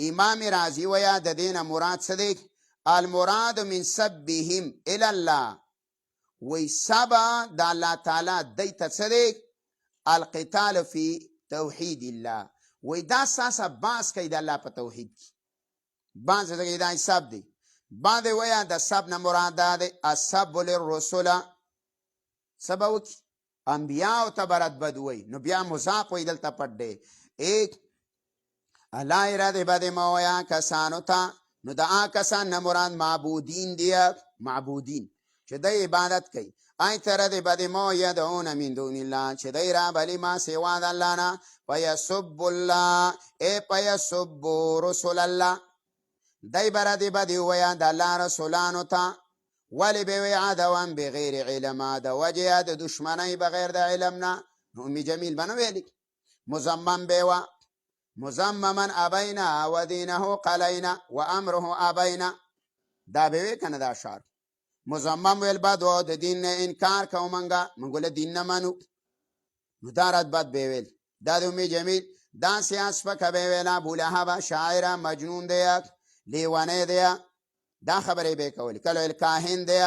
A: امام رازي وایه د دې نه مراد څه دی؟ المراد من سبهم الی الله. وی سبا د الله تعالی دی ته څه دی؟ القتال فی توحید الله. وی دا ساسه باز کوي د الله په توحید کې. باز دغه دا حساب دی. باندې وایه د سب نه مراد دا دی السب للرسل. سبا وکړي انبیاء ته برد بد وی نو بیا مضاف وی دلته پټ دی. ایک الله اراده بد مه وایه کسانو ته نو د هغه کسان نه مراد معبودین دی، معبودین چې د عبادت کوي. ای تر دې بدې ما یدعون من دون الله، چې دی را بلی ما سوا د الله نه. فیسب الله ای فیسب رسول الله، دی بر دې بدې ووایه د الله رسولانو ته. ولې به وی عدوا بغیر علم، د وجې د دشمنۍ بغیر د علم نه. نو ام جمیل به نه ویلې، مزمم به وه، مزمما ابینا و دینه قلینا و امره ابینا، دا به وی کنه دا شعر. مزمم ویل بد و د دین نه انکار کوو منګه، منګو له دین نه منو. نو دا رد بد به ویل. دا د ام جمیل دا سیاس پکه به ویله ابولهب شاعره مجنون دی، لیونی دی، دا خبرې به کولې. کله ویل کاهن دی،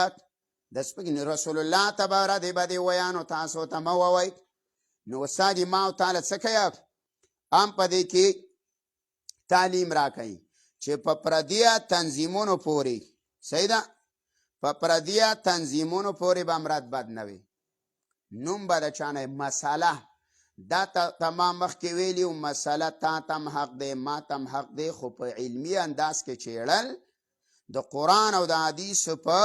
A: د سپکې رسول الله ته به ردې بدې ویانو تاسو ته مه ووئ. نو استاد ما او تعالی څه کوي؟ هم په دې کې تعلیم را کوي چې په پردیه تنظیمونو پورې، صحیح ده، په پردیه تنظیمونو پورې به هم رد بد نه وي. نوم به د چا نه مسله، دا تمام مخکې ویلي و، مسله تا تم حق دی ما تم حق دی، خو په علمي انداز کې چیړل، د قرآن او د حدیثو په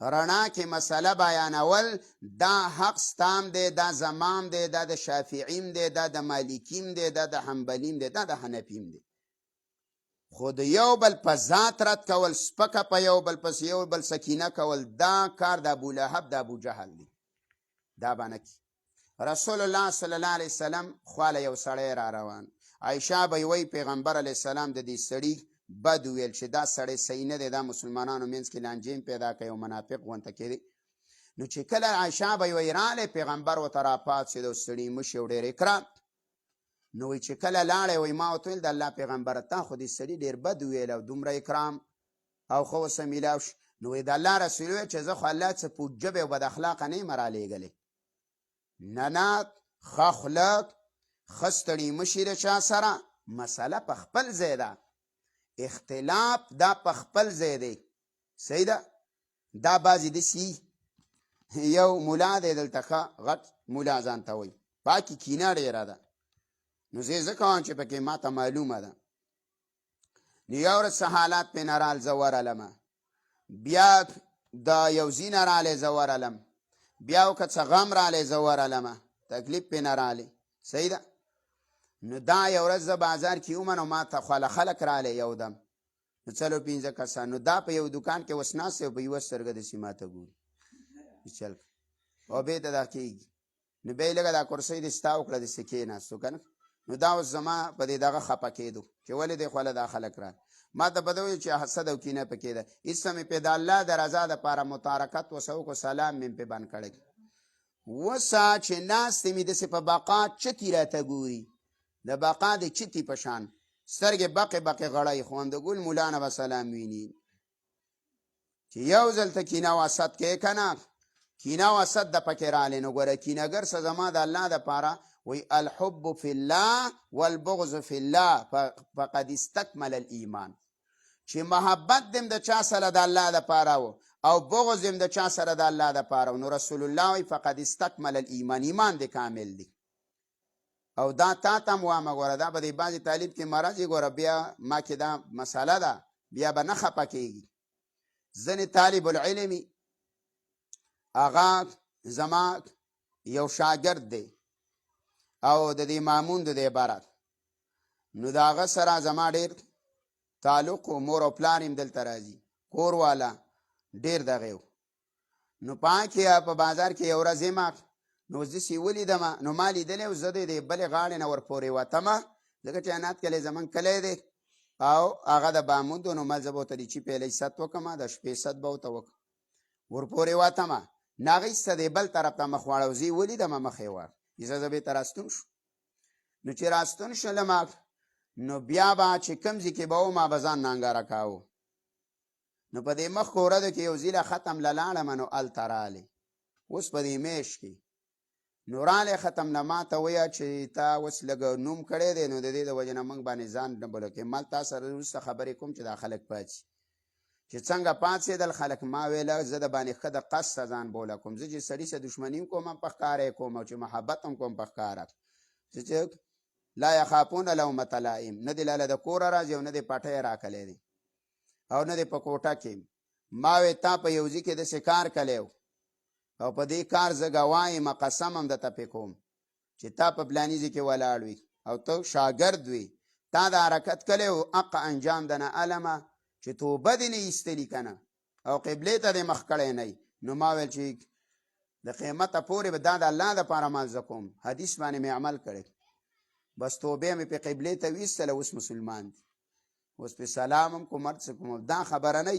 A: رڼا کې مسله بیانول، دا حق ستام دی، دا زمام دی، دا د شافعیم دی، دا د مالکیم دی، دا د حنبلیم دی، دا د حنفیم دی. خو د یو بل په ذات رد کول، سپکه په یو بل پس یو بل سکینه کول، دا کار د ابولهب د ابوجهل دی. دا به نه کی. رسول الله صلی الله علیه وسلم خواله یو سړی را روان، عایشه به وی پیغمبر علیه السلام د دې سړي بد ویل چې دا سړی صحیح نه دی، دا مسلمانانو منځ کې لانجې پیدا کوي او منافق غونته کېدی. نو چې کله عایشه به وی راغلی، پیغمبر ورته راپاڅېد او ستړي مشي او ډېر اکرام. نو وی چې کله لاړی وی ما ورته ویل د الله پیغمبره تا خو دې سړي ډېر بد ویل او دومره اکرام او ښه ورسره میلاو شو. نو وی د الله رسول ویل چې زه خو الله څه پوچ ژبې او بد اخلاقه نه یم رالیږلی. نه نه، ښه خلق ښه ستړي مشي د چا سره، مسله په خپل ځای ده، اختلاف دا په خپل ځای دی، صحیح ده. دا بعضې داسې یو ملا دی دلته ښه غټ ملا ځان ته وایي، پاکې کینه ډېره ده. نو زه یې ځکه وایم چې پکې ما ته معلومه ده. نو یو ورځ څه حالات پې نه رال، زه ورغلمه، بیا د یو ځای نه رالی زه ورغلم، بیا که څه غم رالی زه ورغلمه، تکلیف پې نه رالی، صحیح ده. نو دا یو ورځ زه بازار کې وم، نو ما ته خواله خلک رالی یو دم، نو څلور پنځه کسان. نو دا په یو دوکان کې اوس ناست او په یوه سترګه داسې ما ته ګوري، چل او بېرته دا کېږي. نو بیا یې لږه دا کرسۍ دې ستا وکړه داسې کېناستو که نه. نو دا اوس زما په دې دغه خفه کېدو چې ولې دې خواله دا خلک راغلي. ما ته به ده ویل چې حسد او کینه پکې ده، هېڅ مې پې د الله د رضا دپاره متارکت ورسره وکړو، سلام مې پې بند کړی. اوسه چې ناستې مې داسې په بقا چتې راته ګوري، د بقا د چتې په شان سترګې بقې بقې غړی، خو همدګل مولا نه به سلام ویني. چې یو ځل ته کینه او حسد کوې که نه، کینه او حسد د پکې رالی. نو ګوره کینهګر څه زما د الله دپاره وی الحب فی الله والبغض فی الله فقد استکمل الایمان، چې محبت دیم د چا سره د الله دپاره و او بغض دیم د چا سره د الله دپاره و، نو رسول الله وی فقد استکمل الایمان، ایمان دی کامل دی. او دا تا ته هم وامه، ګوره دا به د بعضې طالب کې مرض یې، ګوره بیا ما کې دا مسله ده، بیا به نه خفه کېږي. ځینې طالب العلمي هغه زما یو شاګرد دی او د دې مامون د دې عبارت، نو د هغه سره زما ډېر تعلق و، مور او پلار هم دلته راځي، کور والا ډېر دغې و. نو په هغه کې په بازار کې یو ورځ یم، نو اوس داسې ولیدمه، نو ما لیدلی و، زه د دې بلې غاړې نه ورپورې وتمه، ځکه چې عناد کلی زمونږ کلی دی او هغه د بامود و. نو ما زه به ورته د چي پیلۍ ست وکړم، د شپې ست به ورته وکړم، ورپورې وتمه. نو هغه ایسته دی بل طرف ته مخ واړه، زه یې ولیدمه مخ یې واړ، ایسته زه بېرته راستون شو. نو چې راستون شلم، نو بیا به چې کوم ځای کې به و ما به ځان نانګاره کاوه. نو په دې مخکې ورځو کې یو ځای له ختم له لاړم، نو هلته رالی، اوس په دې میاشت کې نو رالی ختم نه ما ته ویه چې تا اوس لږ نوم کړی دی، نو د دې د وجې نه موږ باندې ځان نه بوله کوې. ما تا سره وروسته خبرې کوم چې دا خلک پاڅي، چې څنګه پاڅېدل خلک. ما ویله زه د باندې ښه د قصد ځان بوله کوم، زه چې سړي سره دښمني هم کوم په ښکاره یې کوم، او چې محبت هم کوم په ښکاره، چې لا یخافون لومة لائم، نه دې لاله د کوره راځي او نه دې پټی یې راکلی دی. او نه دې په کوټه کې. ما وې تا په یو ځای کې داسې کار کلی او په دې کار زه ګواه یم، قسم هم درته پې کوم چې تا په فلاني ځای کې ولاړ وي او ته شاګرد وي، تا دا حرکت کلی و، حقه انجام د نه علمه چې توبه دې نه ایستلي که نه او قبلې ته دې مخ کړی نه. نو ما ویل چې د قیمته پورې به دا د الله دپاره مازه کوم، حدیث باندې مې عمل کړی، بس توبې مې پې قبلې ته ویستله، اوس مسلمان دی، اوس پې سلام هم کوم، هر څه کوم. دا خبره نه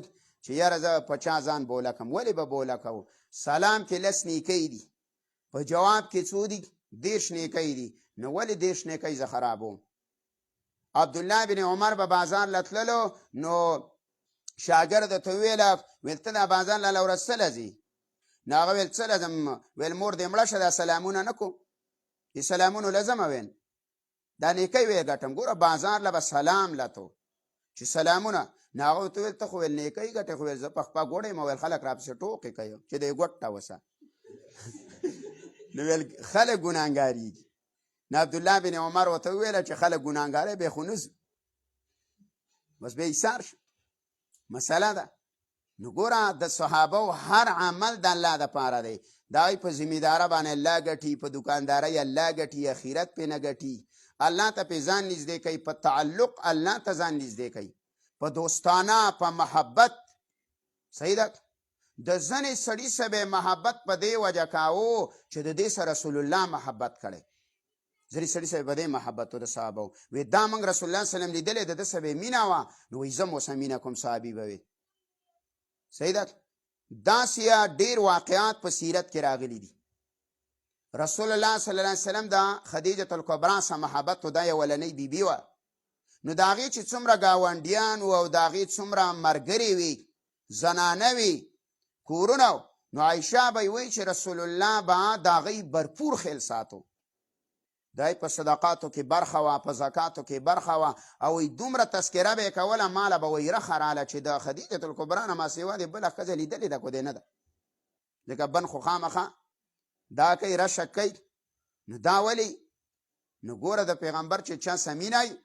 A: چې یاره زه په چا ځان بوله کړم، ولې به بوله کوو؟ سلام کې 10 نیکۍ دي، په جواب کې څو دي؟ 10 نیکۍ دي. نو ولې 10 نیکۍ زه خرابوم؟ عبدالله بن عمر به بازار لتللو، نو شاګرد ته ویله ویل ته دا بازار لاله ورځ څه لځې؟ نو هغه ویل څه لځم؟ ویل مور دې مړه شه، دا سلامونه نه کوم، دې سلامونو لځمه ویل دا نیکۍ ویې ګټم، ګوره بازار له به سلام لتو چې سلامونه. نو هغه ورته ویل ته خو ویل نیکۍ ګټې، خو ویل زه په خپه ګوډه یم، ویل خلک راپسې ټوکې کوي چې دی ګوټ ته وسه. نو ویل خلک ګناهګارېږي. نو عبدالله بن عمر ورته وویله چې خلک ګناهګاره بیا خو نه ځو، بس بیا ایثار شو، مسله ده. نو ګوره د صحابو هر عمل د الله دپاره دی، د هغوی په ذمېداره باندې الله ګټي، په دوکاندارۍ الله ګټي، اخرت پې نه ګټي، الله ته پې ځان نږدې کوي، په تعلق الله ته ځان نږدې کوي، په دوستانه، په محبت. صحیح ده. د ځنې سړي سره به محبت په دې وجه کاوه چې د دې سره رسول الله محبت کړی، ځنې سړي سره به دې محبت و د صحابو. وی دا موږ رسول الله سلم لیدلی د ده سره به مینه وه، نو وایي زه م ورسره مینه کوم، صحابي به وي. صحیح ده. داسې ډېر واقعات په سیرت کې راغلي دي. رسول الله صلی الله علیه وسلم د خدیجة الکبرا سره محبت و، دا یولنۍ بیبي وه، نو د هغې چې څومره ګاونډیان وو او د هغې څومره ملګرې وي، زنانه وي، کورونه، نو عایشه به یې وایي چې رسول الله به د هغې برپور خیال ساتو، دای په صدقاتو کې برخه وه، په زکاتو کې برخه وه، او وایي دومره تذکره به یې کوله، ماله به وایي رخه راله چې د خدیجة الکبرا نه ما سوا دې بله ښځه لیدلې ده کو دې نه ده، ځکه بن خو خامخا دا کوي، رشک کوي. نو دا ولې؟ نو ګوره د پیغمبر چې چا سره مینه وي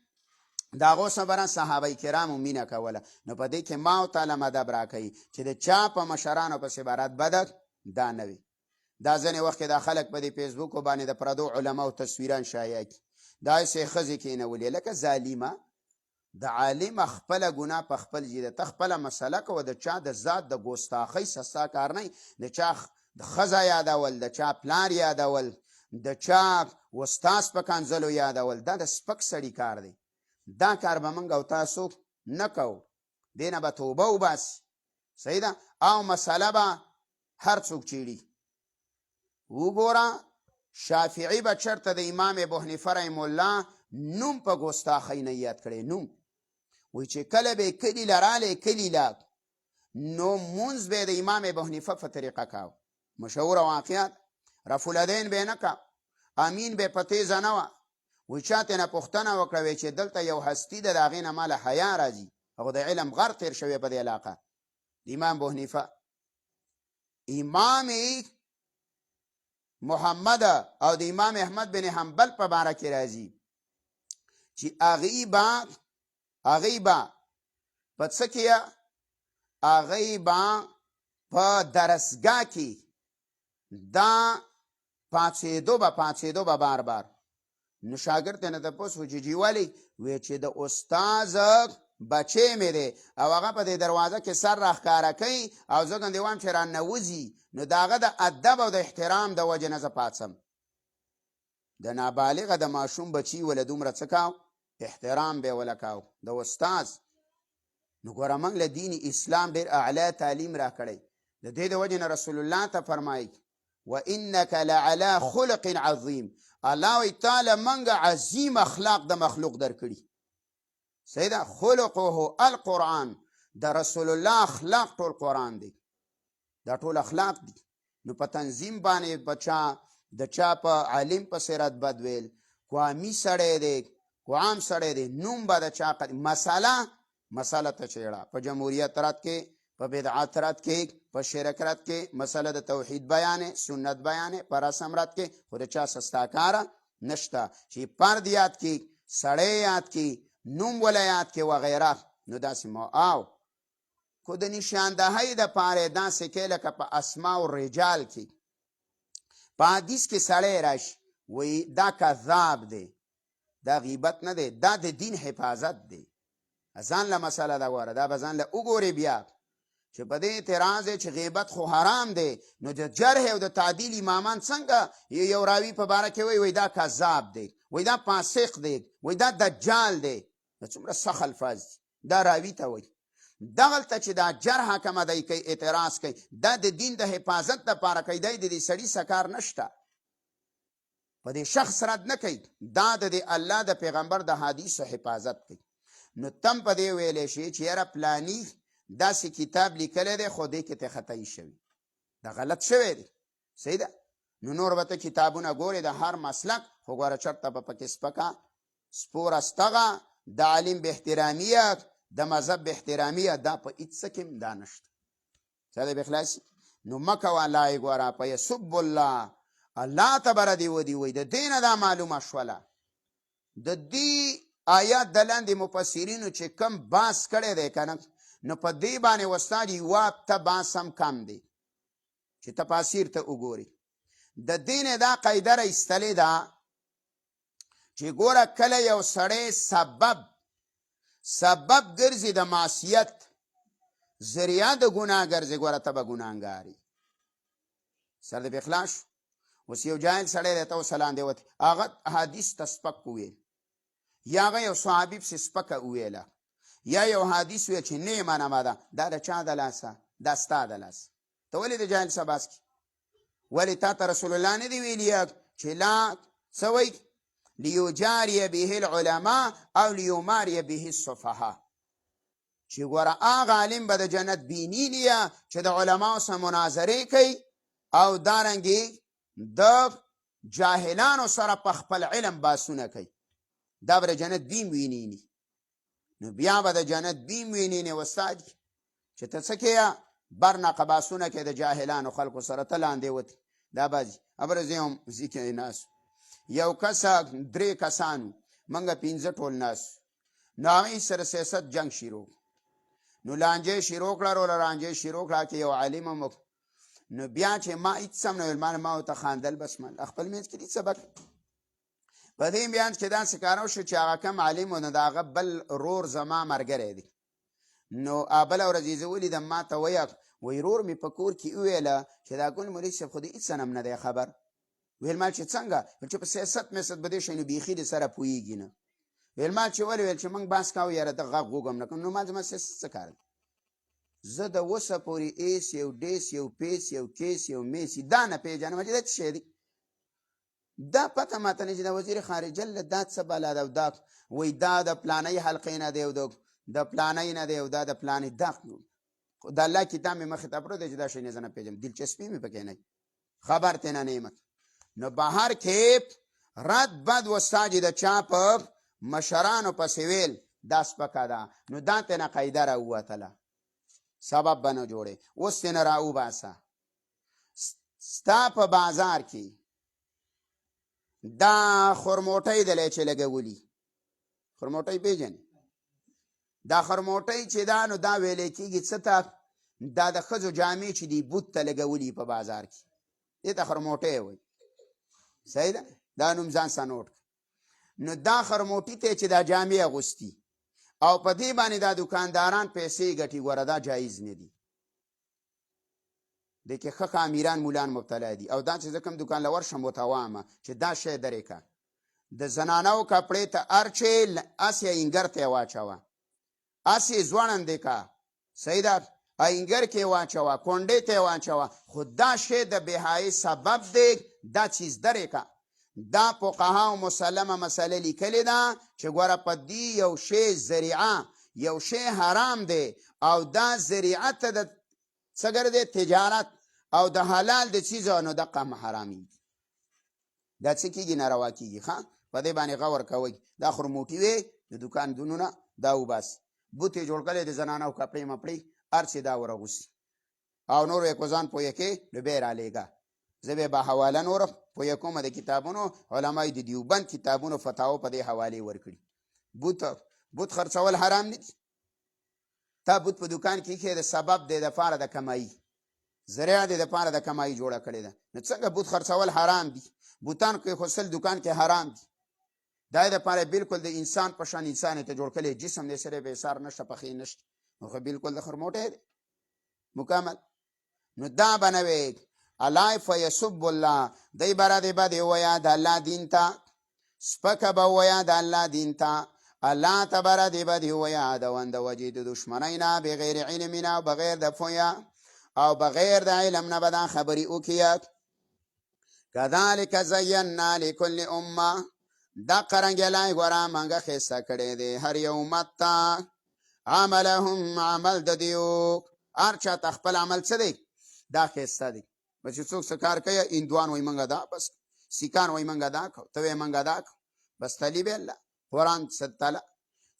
A: د هغو سره به صحابه کرامو مینه کوله. نو په دې کې ما او تعالی مدب راکوي چې د چا په مشرانو پسې به رد بده دا نه وي. دا ځینې وخت کې دا خلک په دې فیسبوکو باندې د پردو علماو تصویران شایع کړي، داسې ښځې کېنولې لکه ظالمه. د عالم خپله ګناه په خپل ځای ده، ته خپله مسله کوه، د چا د ذات د ګستاخۍ سستا کار نه، د چا د ښځه یادول، د چا پلار یادول، د چا استاذ په کنځلو یادول، دا د سپک سړي کار دی. دا کار به موږ او تاسو نه کوو، دې نه به توبه وباسي. صحیح ده. او مسله به هر څوک چیړي. وګوره شافعي به چېرته د امام ابو حنیفه رحم الله نوم په ګستاخۍ نه یاد کړی، نوم وایي چې کله به یې کلي له رالی کلي له، نو مونځ به یې د امام ابو حنیفه په طریقه کاو، مشهوره واقعات. رفع الیدین به یې نه کا، امین به یې په تیزه نه وه. وایي چا ترېنه پوښتنه وکړه، وایي چې دلته یو هستي ده، د هغې نه ماله حیا راځي، هغه د علم غر تېر شوی په دې علاقه، د امام ابو حنیفه. امام محمد او د امام احمد بن حنبل په باره کې راځي چې هغې به په څه کې هغې به په درسګاه کې دا پاڅېدو به بار بار. نو شاګرد ته نه تپوس و چې جی ولې؟ وی چې د استاذ بچی مې دی او هغه په دې دروازه کې سر راښکاره کوي او زه ګندې وایم چې راننوځي، نو د هغه د ادب او د احترام د وجې نه زه پاڅم. د نابالغه د ماشوم بچي وله دومره څه کاو؟ احترام به یې وله کاو د استاذ. نو ګوره موږ له دین اسلام ډېر اعلی تعلیم را کړی، د دې د وجې نه رسول الله ته فرمایي وانک لعلی خلق عظیم، الله وایي تا له موږ عظیم اخلاق د مخلوق در کړي. صحیح ده. خلقه القرآن، د رسول الله اخلاق ټول قرآن دی، دا ټول اخلاق دي. نو په تنظیم باندې د چا په عالم پسې رد بد ویل، قوامي سړی دی، قوام سړی دی، نوم به د چا مسله ته چېړه، په جمهوریت رد کې، په بدعات رد کې، په شرک رد کې، مسله د توحید بیانې، سنت بیانې، په رسم رد کې، خو د چا سستا کاره نشته چې فرد یاد کی، سړی یاد کی، نوم ولا یاد کی وغیره. نو داسې او خو د نشاندهۍ دپاره یې داسې کوي لکه په اسماء الرجال کې په حدیث کې سړی راشي وایي دا کذاب دی، دا غیبت نه دی، دا د دین حفاظت دی. ځان له مسله ده ګوره، دا به ځان له وګورې بیا چې په دې اعتراض دی چې غیبت خو حرام دی، نو د جرح او د تعدیل امامان څنګه یو راوي په باره کې وایي دا کذاب دی، وایي دا فاسق دی، وایي دا دجال دی. دا څومره سخت الفاظ دي، دا راوي ته وایي. دغلته چې دا جرح کمه دی کوي، اعتراض کوي، دا د دین د حفاظت دپاره کوي، دی د دې سړي څه کار نشته، په دې شخص رد نه کوي، دا د الله د پیغمبر د حدیثو حفاظت کوي. نو تم په دې ویلی شي چې یاره پلاني داسې کتاب لیکلی دی خو دې کې ته خطایي شوي، دا غلط شوی دی، صحیح ده. نو نور به ته کتابونه ګورې د هر مسلک، خو ګوره چېرته به پکې سپکه سپوره ستغه د عالم به احترامیه د مذهب به احترامیه، دا په هېڅ څه کې هم دا نشته. څه دی بخلاصي؟ نو مه کوه لایې ګوره په یسب الله، الله ته به ردې ودي وایي. د دې نه دا معلومه شوله د دې آیات د لاندې مفسرینو چې کم بحث کړی دی که نه، نو په دې باندې استاد یوه ته بحث هم کم دی چې تفاسیر ته وګوري. د دې نه دا قاعده راایستلې ده چې ګوره کله یو سړی سبب ګرځي د معصیت، ذریعه د ګناه ګرځي، ګوره ته به ګناهګار یې. سر دې بخلاص شو. اوس یو جاهل سړی دی ته اوس لاندې وتې، هغه حدیث ته سپک وویل، یا هغه یو صحابي پسې سپکه وویله، یا یو حدیث ویل چې نه منمه ده، دا د چا د لاسه؟ دا ستا د لاسه. ته ولې د جاهل څه بحث کې؟ ولې تا ته رسول الله نه دی ویلي چې لا څه وایي لیجاري به العلماء او لیماري به السفهاء، چې ګوره هغه عالم به د جنت بینیلي چې د علماو سره مناظرې کوي او دارنګې د جاهلانو سره په خپل علم باسونه کوي، دا به د جنت بیم وینیني. نو بیا به د جنت بیم وینیني استاد چې ته څه کوې برنقه باسونه کوې د جاهلانو خلکو سره، ته لاندې وتې دا بازي. ابره زه هم ځي کې ناست یو کسه 3 کسانو منګه 15 ټول ناست، نو هغوی سره سیاست جنگ شروع، نو لانجې شروع کړه، روله رانجې شروع کړه چې یو عالم هم. نو بیا چې ما هېڅ هم نه ویل، ما ورته خاندل، بس من خپل منځ کې دې سبق. په دې بیان کې داسې کار وشو چې هغه کم عالم و نو د هغه بل رور زما ملګری دی. نو بله ورځ یې زه ولیدم، ما ته وایي رور مې په کور کې وویله چې دا ګل مولوي صاحب خو د هېڅ نه هم نه دی خبر. ویل ما چې څنګه؟ ویل چې په سیاست میاست به دې شی نو بیخي د سره پوهېږي نه. ویل ما چې ولې؟ ویل چې موږ بحث کوو یاره ته غږ وږم نه کوم. نو ما زما سیاست څه کار دی؟ زه د اوسه پورې ایس یو ډیس یو پیس یو کیس یو میس دا نه پېژنم چې دا څه شی دی. دا پته ماته نه چې د وزیر خارجه له دا څه بلا ده، او دا وایي دا د پلانۍ حلقې نه دی، او د پلانۍ نه دی، او دا د پلانۍ د الله کتاب مې مخې ته پروت دی چې دا شی نه زه نه پېژنم، دلچسپي مې پکې نه خبر ته نه یم. نو بهر کې رد بد استاد د چا په مشرانو پسې ویل دا سپکه ده، نو دا ته نه قاعده راووتله، سبب به نه جوړې. اوس ترې نه راوباسه. ستا په بازار کې دا خرموټۍ دلی چې لګولي، خرموټۍ پېژنې؟ دا خرموټۍ چې دا نو دا ویلی کېږي څه ته؟ دا د ښځو جامې چې دی بوت ته لګولي په بازار کې، دې ته خرموټۍ وایي، صحیح ده؟ دا نوم ځان سره نوټ کړه. نو دا خرموټي ته چې دا جامې اغوستي او په دې باندې دا دکانداران پیسې ګټي، ګوره دا جایز نه دي. دې کې ښه امیران مولان مبتلا دي. او دا چې زه کوم دکان له ورشم ورته وایم چې دا شی درې که د زنانو کپړې ته هر چې هسې اینګر ته یې واچوه، هسې ځوړندې که، صحیح ده، اینګر کې یې واچوه، کونډې ته یې واچوه، خو دا شی د بېحایي سبب دی، دا چیز درې که. دا فقهاو مسلمه مسله لیکلې ده چې ګوره په دې یو شی ذریعه، یو شی حرام دی، او دا ذریعه ته د څه ګرځي؟ تجارت او د حلال د چیزو، نو دقه هم حرامېږي. دا څه کېږي؟ ناروا کېږي. ښه په دې باندې غور کوئ. دا خرموټي وې د دوکان دونونه دا وباسي، بوت یې جوړ کړی د زنانو کپړې مپړې هر څه دا ورغوسي، او نور یې کو ځان پوهه کې نو بیا یې رالېږه. زه به حواله نور پوهه کومه د کتابونو، علمای د دیوبند کتابونو فتاوو په دې حوالې ورکړي. بوت خرڅول حرام نه دي، تا بوت په دکان کې ایښی د سبب دی دپاره د کمایي ذریعه دی دپاره د کمایي جوړه کړې ده نو څنګه بوت خرڅول حرام دي بوتان کېښودل دکان کې حرام دي دا یې دپاره بالکل د انسان په شان انسان یې ته جوړ کړی جسم دی سره بې سار نشته پخې نشته نو خو بالکل د خرموټی دی مکمل نو دا به نه وی الله فیسب الله دی بره دی به دی ووایه د الله دین ته سپکه به ووایه د الله دین ته الله ته بره دی به دی ووایه د ون د وجې د دشمنۍ نه بغیر علم نه او بغیر د پویه او بغیر د علم نه به دا خبرې وکړي کذلک زینا لکل امه دا قرنګې لای ګوره منګه ښایسته کړی دی هر یو امت ته عملهم عمل د دیو هر چا ته خپل عمل څه دی دا ښایسته دی به چې څوک څه کار کوي هندوان وایي موږ دا بس سیکان وایي موږ دا کوو ته وایې موږ دا کوو بس طلیب الله قرآن ستله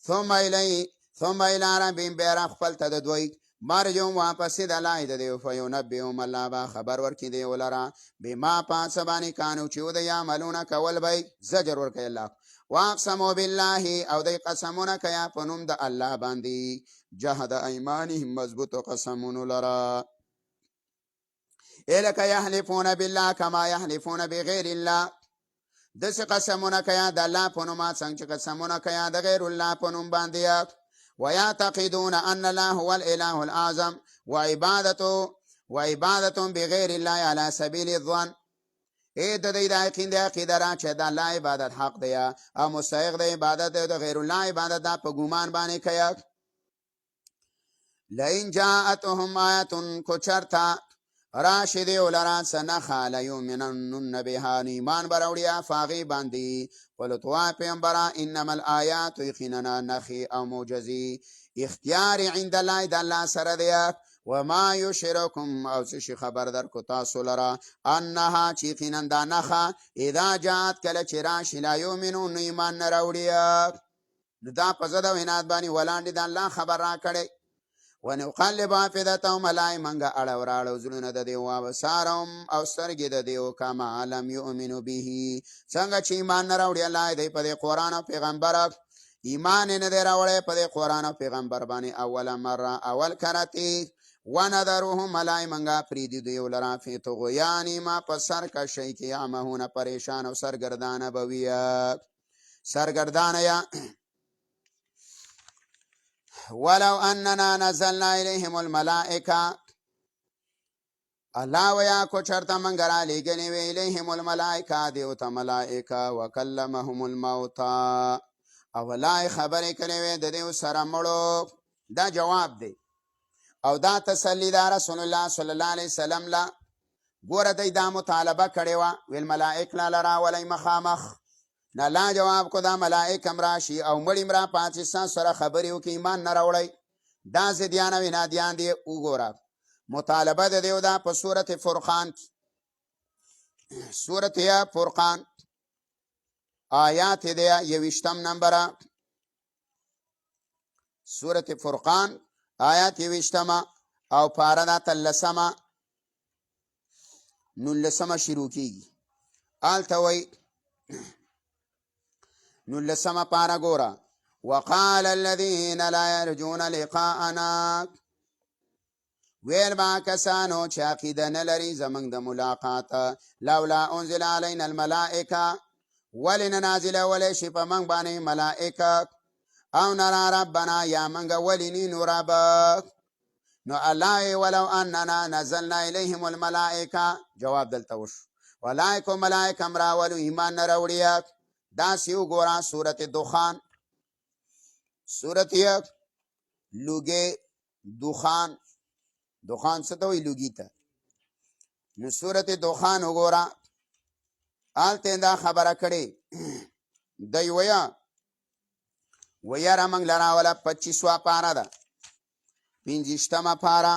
A: ثم الی ربهم بیا خپل ته د دوی مرجعهم واپسې د الله د دی فینبئهم الله به خبر ورکړي دی ولره بما په څه باندې کانو چې و د یعملونه کول به زجر ورکوي الله واقسموا بالله او دی قسمونه کوي په نوم د الله باندې جهد ایمانهم مضبوطو قسمونو لره لکه یحلفون بالله کما یحلفون بغیر الله داسې قسمونه کوي د الله په نوم څنګه چې قسمونه کوي د غیر الله په نوم باندې ويعتقدون ان الله هو الاله الاعظم وعبادته بغیر الله على سبيل الظن اې د دې د عقیده را چې د الله عبادت حق دی او مستحق د عبادت د غیر الله عبادت دا په ګومان باندې کوي لئن جاءتهم آیه کو چرتا راشد ولرا سنخا لیؤمنن بها ایمان براوړیا فاغي باندې ولتوا پیغمبر انما الآیات یقینا نخي او معجزي اختیار عند الله د الله سره دی وما یشرکم او څه خبر در کو تاسو لرا انها یقینا دا نخا اذا جاءت کله چې راشي لا یؤمنون ایمان نه راوړیا دا په زده وینات باندې ولاندې د الله خبر را کړي ونقلب افئدتهم لای منګه اړه وراړو زړونه د دیو وسارم او سترګې د دیو کما علم یؤمنو به څنګه چې ایمان نه راوړي الله دی په قرآن او پیغمبر ایمان نه دی راوړی په قرآن او پیغمبر باندې اول مره اول کرتی ونذرهم لای منګه پریدي دیو لرا فی طغیان ما په سر کا شی کې عمهونه پریشان او سرګردانه بویا سرګردانه یا ولو اننا نزلنا الیهم الملائکه الله ویا کو چرته منګ را لېږلې وی الیهم الملائکه دیو ته ملائکه وکلمهم الموتى او لای خبرې کړې وی د دیو سره مړو دا جواب دی او دا تسلی دا رسول الله صلی الله علیه وسلم لا ګوره دی دا مطالبه کړې وه ویل ملائک لا لرا ولی مخامخ نه لا جواب کو دا ملائک امراشی او مړی مرا پاکستان سره خبرې وکړي ایمان نه راوړی دا زدیان او نادیان دی وګوره مطالبه د دیو دا په سورت فرقان سورت یا فرقان آیات دی 21 نمبر سورت فرقان آیات 21 او پارا دا تلسمه نلسمه شروع کیږي آلته وی نلسمه پارا ګوره وقال الذين لا يرجون لقاءنا ویل با کسانو چې عقیده نه لري زمونږ د ملاقات لولا انزل علينا الملائکه ولن نازل ولی شي په موږ باندې ملائکه او نرى ربنا یا موږ ولینی نو رب نو الله ولو اننا نزلنا الیهم الملائکه جواب دلته وشو ولایکو ملائکه مراولو ایمان نه راوړي دا سیو ګورا سورت دخان سورت یک لوګي دخان دخان څه ته وی لوګي ته نو سورت دخان وګورا آلته دا خبره کړي دی ویا را منګ لرا ولا 25 پارا ده 25 پارا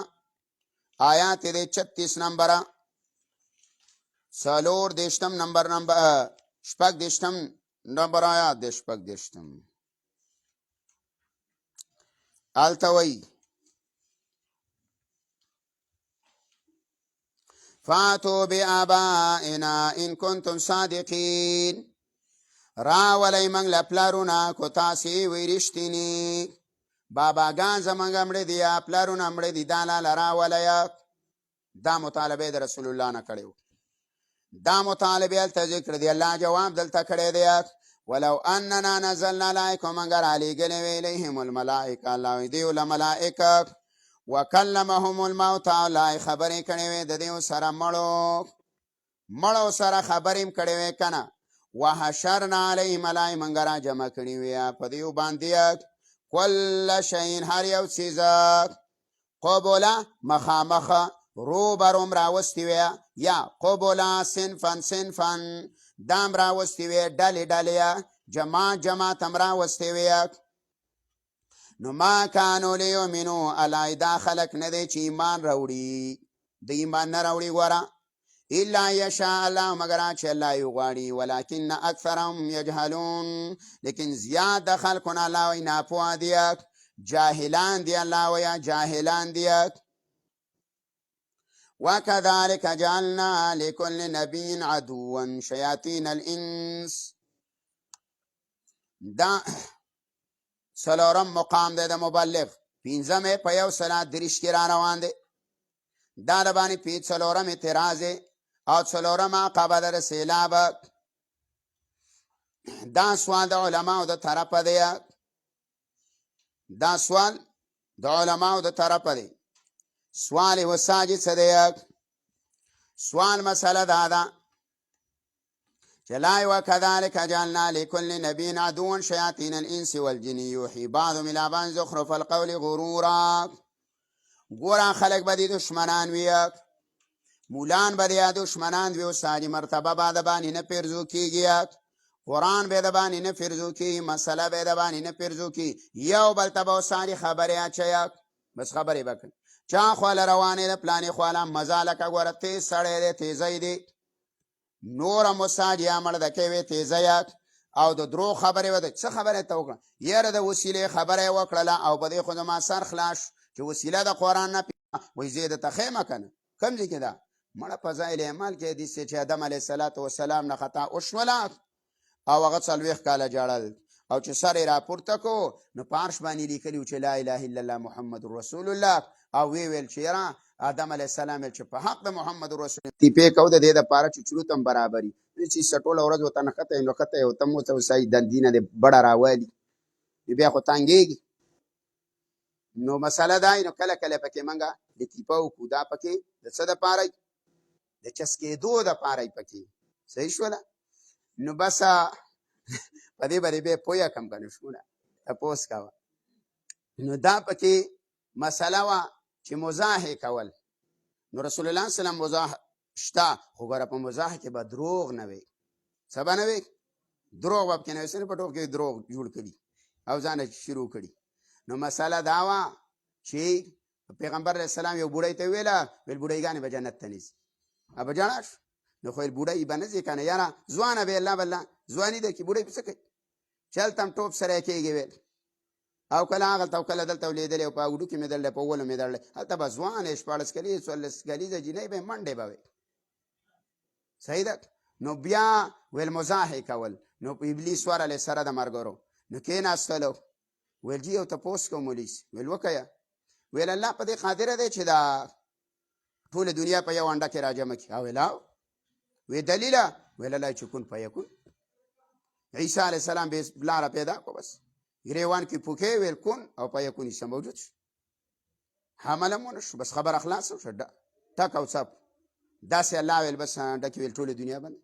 A: آیات دې 36 نمبر سالور دیشتم نمبر شپږ دیشتم نمبر آیات دې شپږ دیشتم آلتوی فاتو بآبائنا ان کنتم صادقین راولی منگ لپلارونا کو تاسی وی رشتینی باباګان زمونږ مړه دي یا پلارونه مړه دي دا لاله راولیه. دا مطالبه د رسول الله نه کړې. دا مطالبه هلته ذکر دی. الله جواب دلته کړی دی ولو اننا نزلنا الیکم اگر علیګلې وی الیهم الملائکه الله وی دیو لملائکه وکلمهم الموت الله خبرې کړې وې د دې سره مړو سره خبرې کړې وې کنه. وحشرنا علیهم ملائکه منګ را جمع کړې وې په دیو باندې کل شیء هر یو څیز قبولا مخامخ روبروم راوستی وی یا قبولا صنفن دام راوستی وی ډلې ډلې جماعت هم راوستی وی. نو ما کانو لیؤمنو الله دا خلق نه دی چې ایمان راوړي د ایمان نه راوړي ګوره الا یشاء الله مگر چې الله یې غواړي ولکن اکثرهم یجهلون لیکن زیاد د خلقونه الله وایي ناپوه دي جاهلان دي الله وایي جاهلان دي. وكذلك جعلنا لكل نبي عدوا شياطين الانس. دا څلورم مقام دی د مبلغ. پنځم یې په 130 کې را روان دی. دا د باندې څلورم اعتراض او څلورم عقبه د سیلاب. دا سوال د علماو د طرفه دی. دا سوال د علماو د طرفه دی. سوال وساجد څه دی؟ سوال مسله دا ده چې لا وكذلك جعلنا لكل نبي عدوا شياطين الانس والجن يوحي بعضهم الى بعض زخرف القول غرورا. ګوره خلک به دي دشمنان وي، مولان به دي دشمنان وي، استاد مرتبه به د باندې نه پیرزو کیږي، قرآن به د باندې نه پیرزو کیږي، مسله به د باندې نه پیرزو کیږي، یو بل ته به استاد خبرې اچي بس خبرې وکړي. چا خواله روانې ده پلانې خواله مزه لکه ګوره تیز سړی دی تیزی دی نور مساج یا مړ د کوي تیزی او د درو خبرې وده څه خبرې ته وکړه یاره د وسیلې خبرې وکړله او په دې خو زما سر خلاص چې وسیله د قرآن نه وایي زه درته ښیم کنه کوم ځای کې ده مړه فضایل اعمال کې حدیث چې آدم علیه السلام نه خطا وشوله او هغه 40 کاله جاړل او چې سر یې راپورته کو نو پارش باندې لیکلي چې لا اله الا الله محمد رسول الله او وی ویل چې یاره آدم علیه السلام چې په حق د محمد رسول الله تیپې کو د دې دپاره چې چلو ته هم برابري چې ټوله ورځ ورته نښته یم نښته یې ورته مو ته وسایي دندي نه دې بړه راوالي بیا خو تنګېږي. نو مسله دا نو کله کله پکې منګه د تیپه وکړو دا پکې د څه دپاره د چسکېدو دپاره یې پکې صحیح شوله. نو بس په دې باندې بیا پویه کم که نه شوله تپوس کوه. نو دا پکې مسله وه چې مزاح کول. نو رسول الله صلی الله علیه وسلم مزاح شته خو ګوره په مزاح کې به دروغ نه وي څه به نه وي دروغ به پکې نه وي په ټول کې دروغ جوړ کړي او ځان شروع کړي. نو مسله دا وه چې پیغمبر علیه السلام یو بوډۍ ته ویله ویل بوډۍ به جنت ته نیسي به جاړه شو نو خو بوډۍ به نه ځي که نه یاره ځوانه به الله بالله ځواني ده کې بوډۍ په څه کوي چې هلته هم ټوپ سره یې کېږي ویل او کله هغلته او کله دلته ولیدلی او په اوږدو کې مې درلی په اولو مې درلی هلته به ځوانې 14 کلیزه 14 کلیزه جینۍ به منډې به وې صحیح ده. نو بیا ویل مزاح یې کول. نو ابلیس ورغلی سره د ملګرو نو کېناستلو ویل جي یو تپوس کوم ولیس ویل وکیه ویل الله په دې قادره دی چې دا ټوله دنیا په یو انډه کې راجمع کړي او ویل وی دلیله ویل الله چې کن فیکون عیسی علیه السلام به لاره پیدا کو بس گریوان کې پوکې ویل کن او فیکون یې موجود شو حمله مو نه شو بس خبر خلاص شو ټک او څپ داسې الله ویل بس انډه کې ویل ټوله دنیا باندې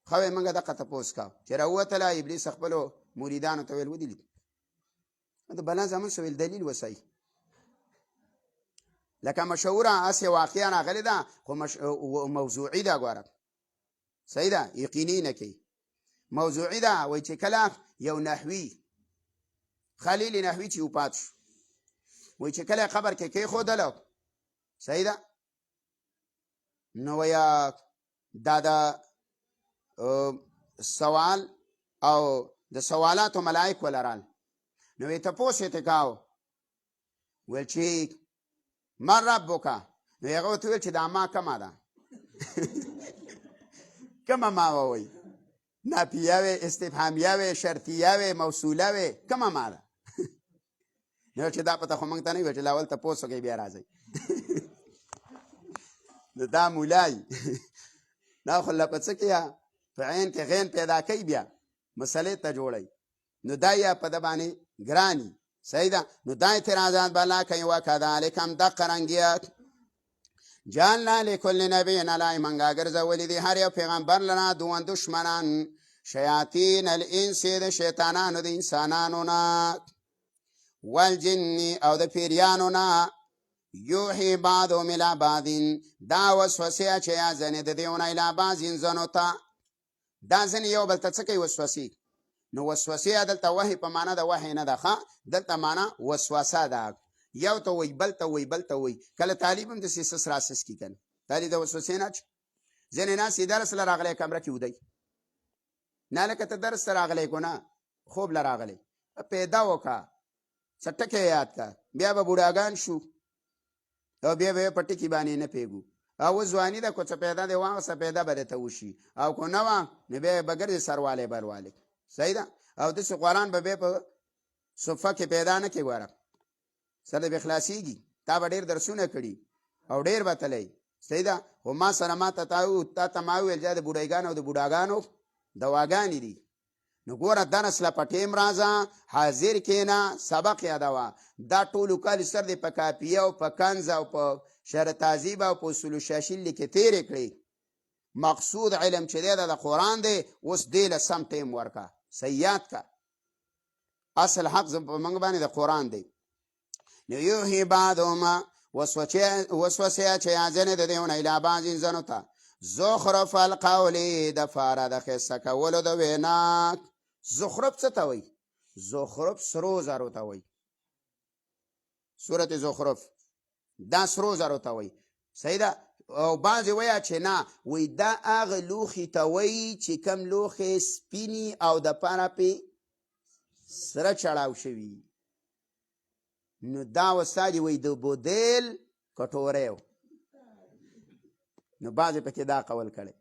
A: خو یې موږ دقه تپوس کوو چې راووتله ابلیس خپلو مریدانو ته ویل ودلي د بلا زمون سو ویل دلیل وسایي لکه مشهوره اسې واقعا راغلې ده خو موضوعي ده ګوره صحیح ده یقیني نه کوي موضوعي ده وایي چې کله یو نحوي خلیل نحوي چې وفات شو وایي چې کله قبر کې کېښودلو صحیح ده نو وایه دا د سوال او د سوالاتو ملائک ولرال نو یې تپوس یې ته کاو ویل چې من ربک نو هغه ورته ویل چې دا ما کمه ده کمه ما ووایي نافیه وې استفهامیه وې شرطیه وې موصوله وې کمه ما ده نو چې دا پته خو موږ ته نه وي چې لاول تپوس وکړئ بیا راځئ نو دا مولای دا خو لپه څه کې په عین کې غین پیدا کوي بیا مسلې ته جوړئ نو دا یا په ده باندې ګراني صحیح ده نو دا اعتراضات به الله کوي وکذلک همدقه رنګې جعلنا لکل نبی علی منګه ګرځولي دي هر یو پیغمبر لره دوه دشمنان شیاطین الانس د شیطانانو د انسانانو نه والجن او د پیریانو نه یوحي بعضهم الی بعض دا وسوسې چې ځنې د دیونه الی بعض ځنو ته دا ځنې یو بل ته څه کوي وسوسې نو وسوسې دلته وحی په معنا د وحی نه ده ښه دلته معنا وسوسه ده یو ته وی بل ته وی بل ته وی کله طالب هم داسې سس راسس کي کنه طالب د وسوسې نه ځینې ناس یې درس له راغلی کمره کې ودی نه لکه ته درس ته راغلی کو نه خوب له راغلی پیدا وکړه څه ټکې یاد کا بیا به بوډاګان شو او بیا به په ټکي باندې نه پیګو او ځواني ده کو څه پیدا دی واغسه پیدا به درته وشي او کو نه وه نو بیا به ګرځې سروالی بروالی صحیح ده او داسې قرآن به بیا په صفه کې پیدا نه کې ګوره سره به خلاصېږي تا به ډېر درسونه کړي او ډېر به تلی صحیح ده خو ما سره ما ته تا ما وویل چې د بوډایګانو او د بوډاګانو دواګانې دي نو ګوره درس له په ټیم راځه حاضر کېنه سبق یادوه دا ټولو کال سر دی په کاپیه او په کنز او په شعر تهذیب او په اصول شاشیل کې تېرې کړې مقصود علم چې دی د قرآن دی اوس دې له سم ټیم ورکه سیاد کا اصل حق په موږ باندې د قرآن دی نو یوحي بعضهم وسوسې چې ځنې د دیونه الی بعض ځنو ته زخرف القول د فاره د ښایسته کولو د وینا زخرف څه ته وایي زخرف سرو زرو ته وایي صورت زخرف دا سرو زرو ته وایي صحیح ده او بعضې وایه چې نه وایي دا هغه لوښي ته وایي چې کم لوښی سپیني او د پاره پې سره چړاو شوي نو دا استاد وایي د بودیل کټوری و نو بعضې پکې دا قول کړی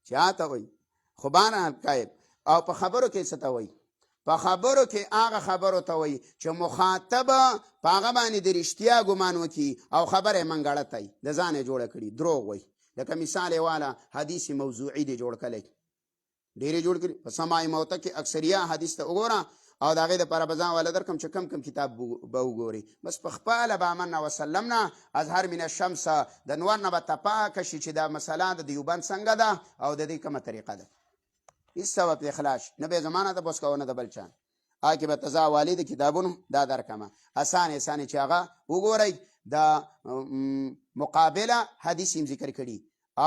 A: چا ته وایي خو بهرحال قایب او په خبرو کې څه ته وایي په خبرو کې هغه خبرو ته وایي چې مخاطب په هغه باندې د رښتیا ګمان وکړي او خبره یې منګړتی د ځان یې جوړه کړي دروغ وایي لکه مثال یې واله حدیث موضوعي دی جوړ کړی ډېرې جوړ کړي په سماع موته کې اکثریه حدیث ته وګوره او د هغې دپاره به ځان والا درکړم چې کم کم کتاب به وګوري بس په خپله به امن وسلم نه اظهر من الشمس د نور نه به تپاکه شي چې دا مسله د دیوبند څنګه ده او د دې کومه طریقه ده هېڅ سبب د اخلاص نه به یې زما نه تپوس کوه نه د بل چا هغه کې به تزا والي د کتابونو دا درکړمه اسانې چې هغه وګورئ د مقابله حدیث هم ذکر کړي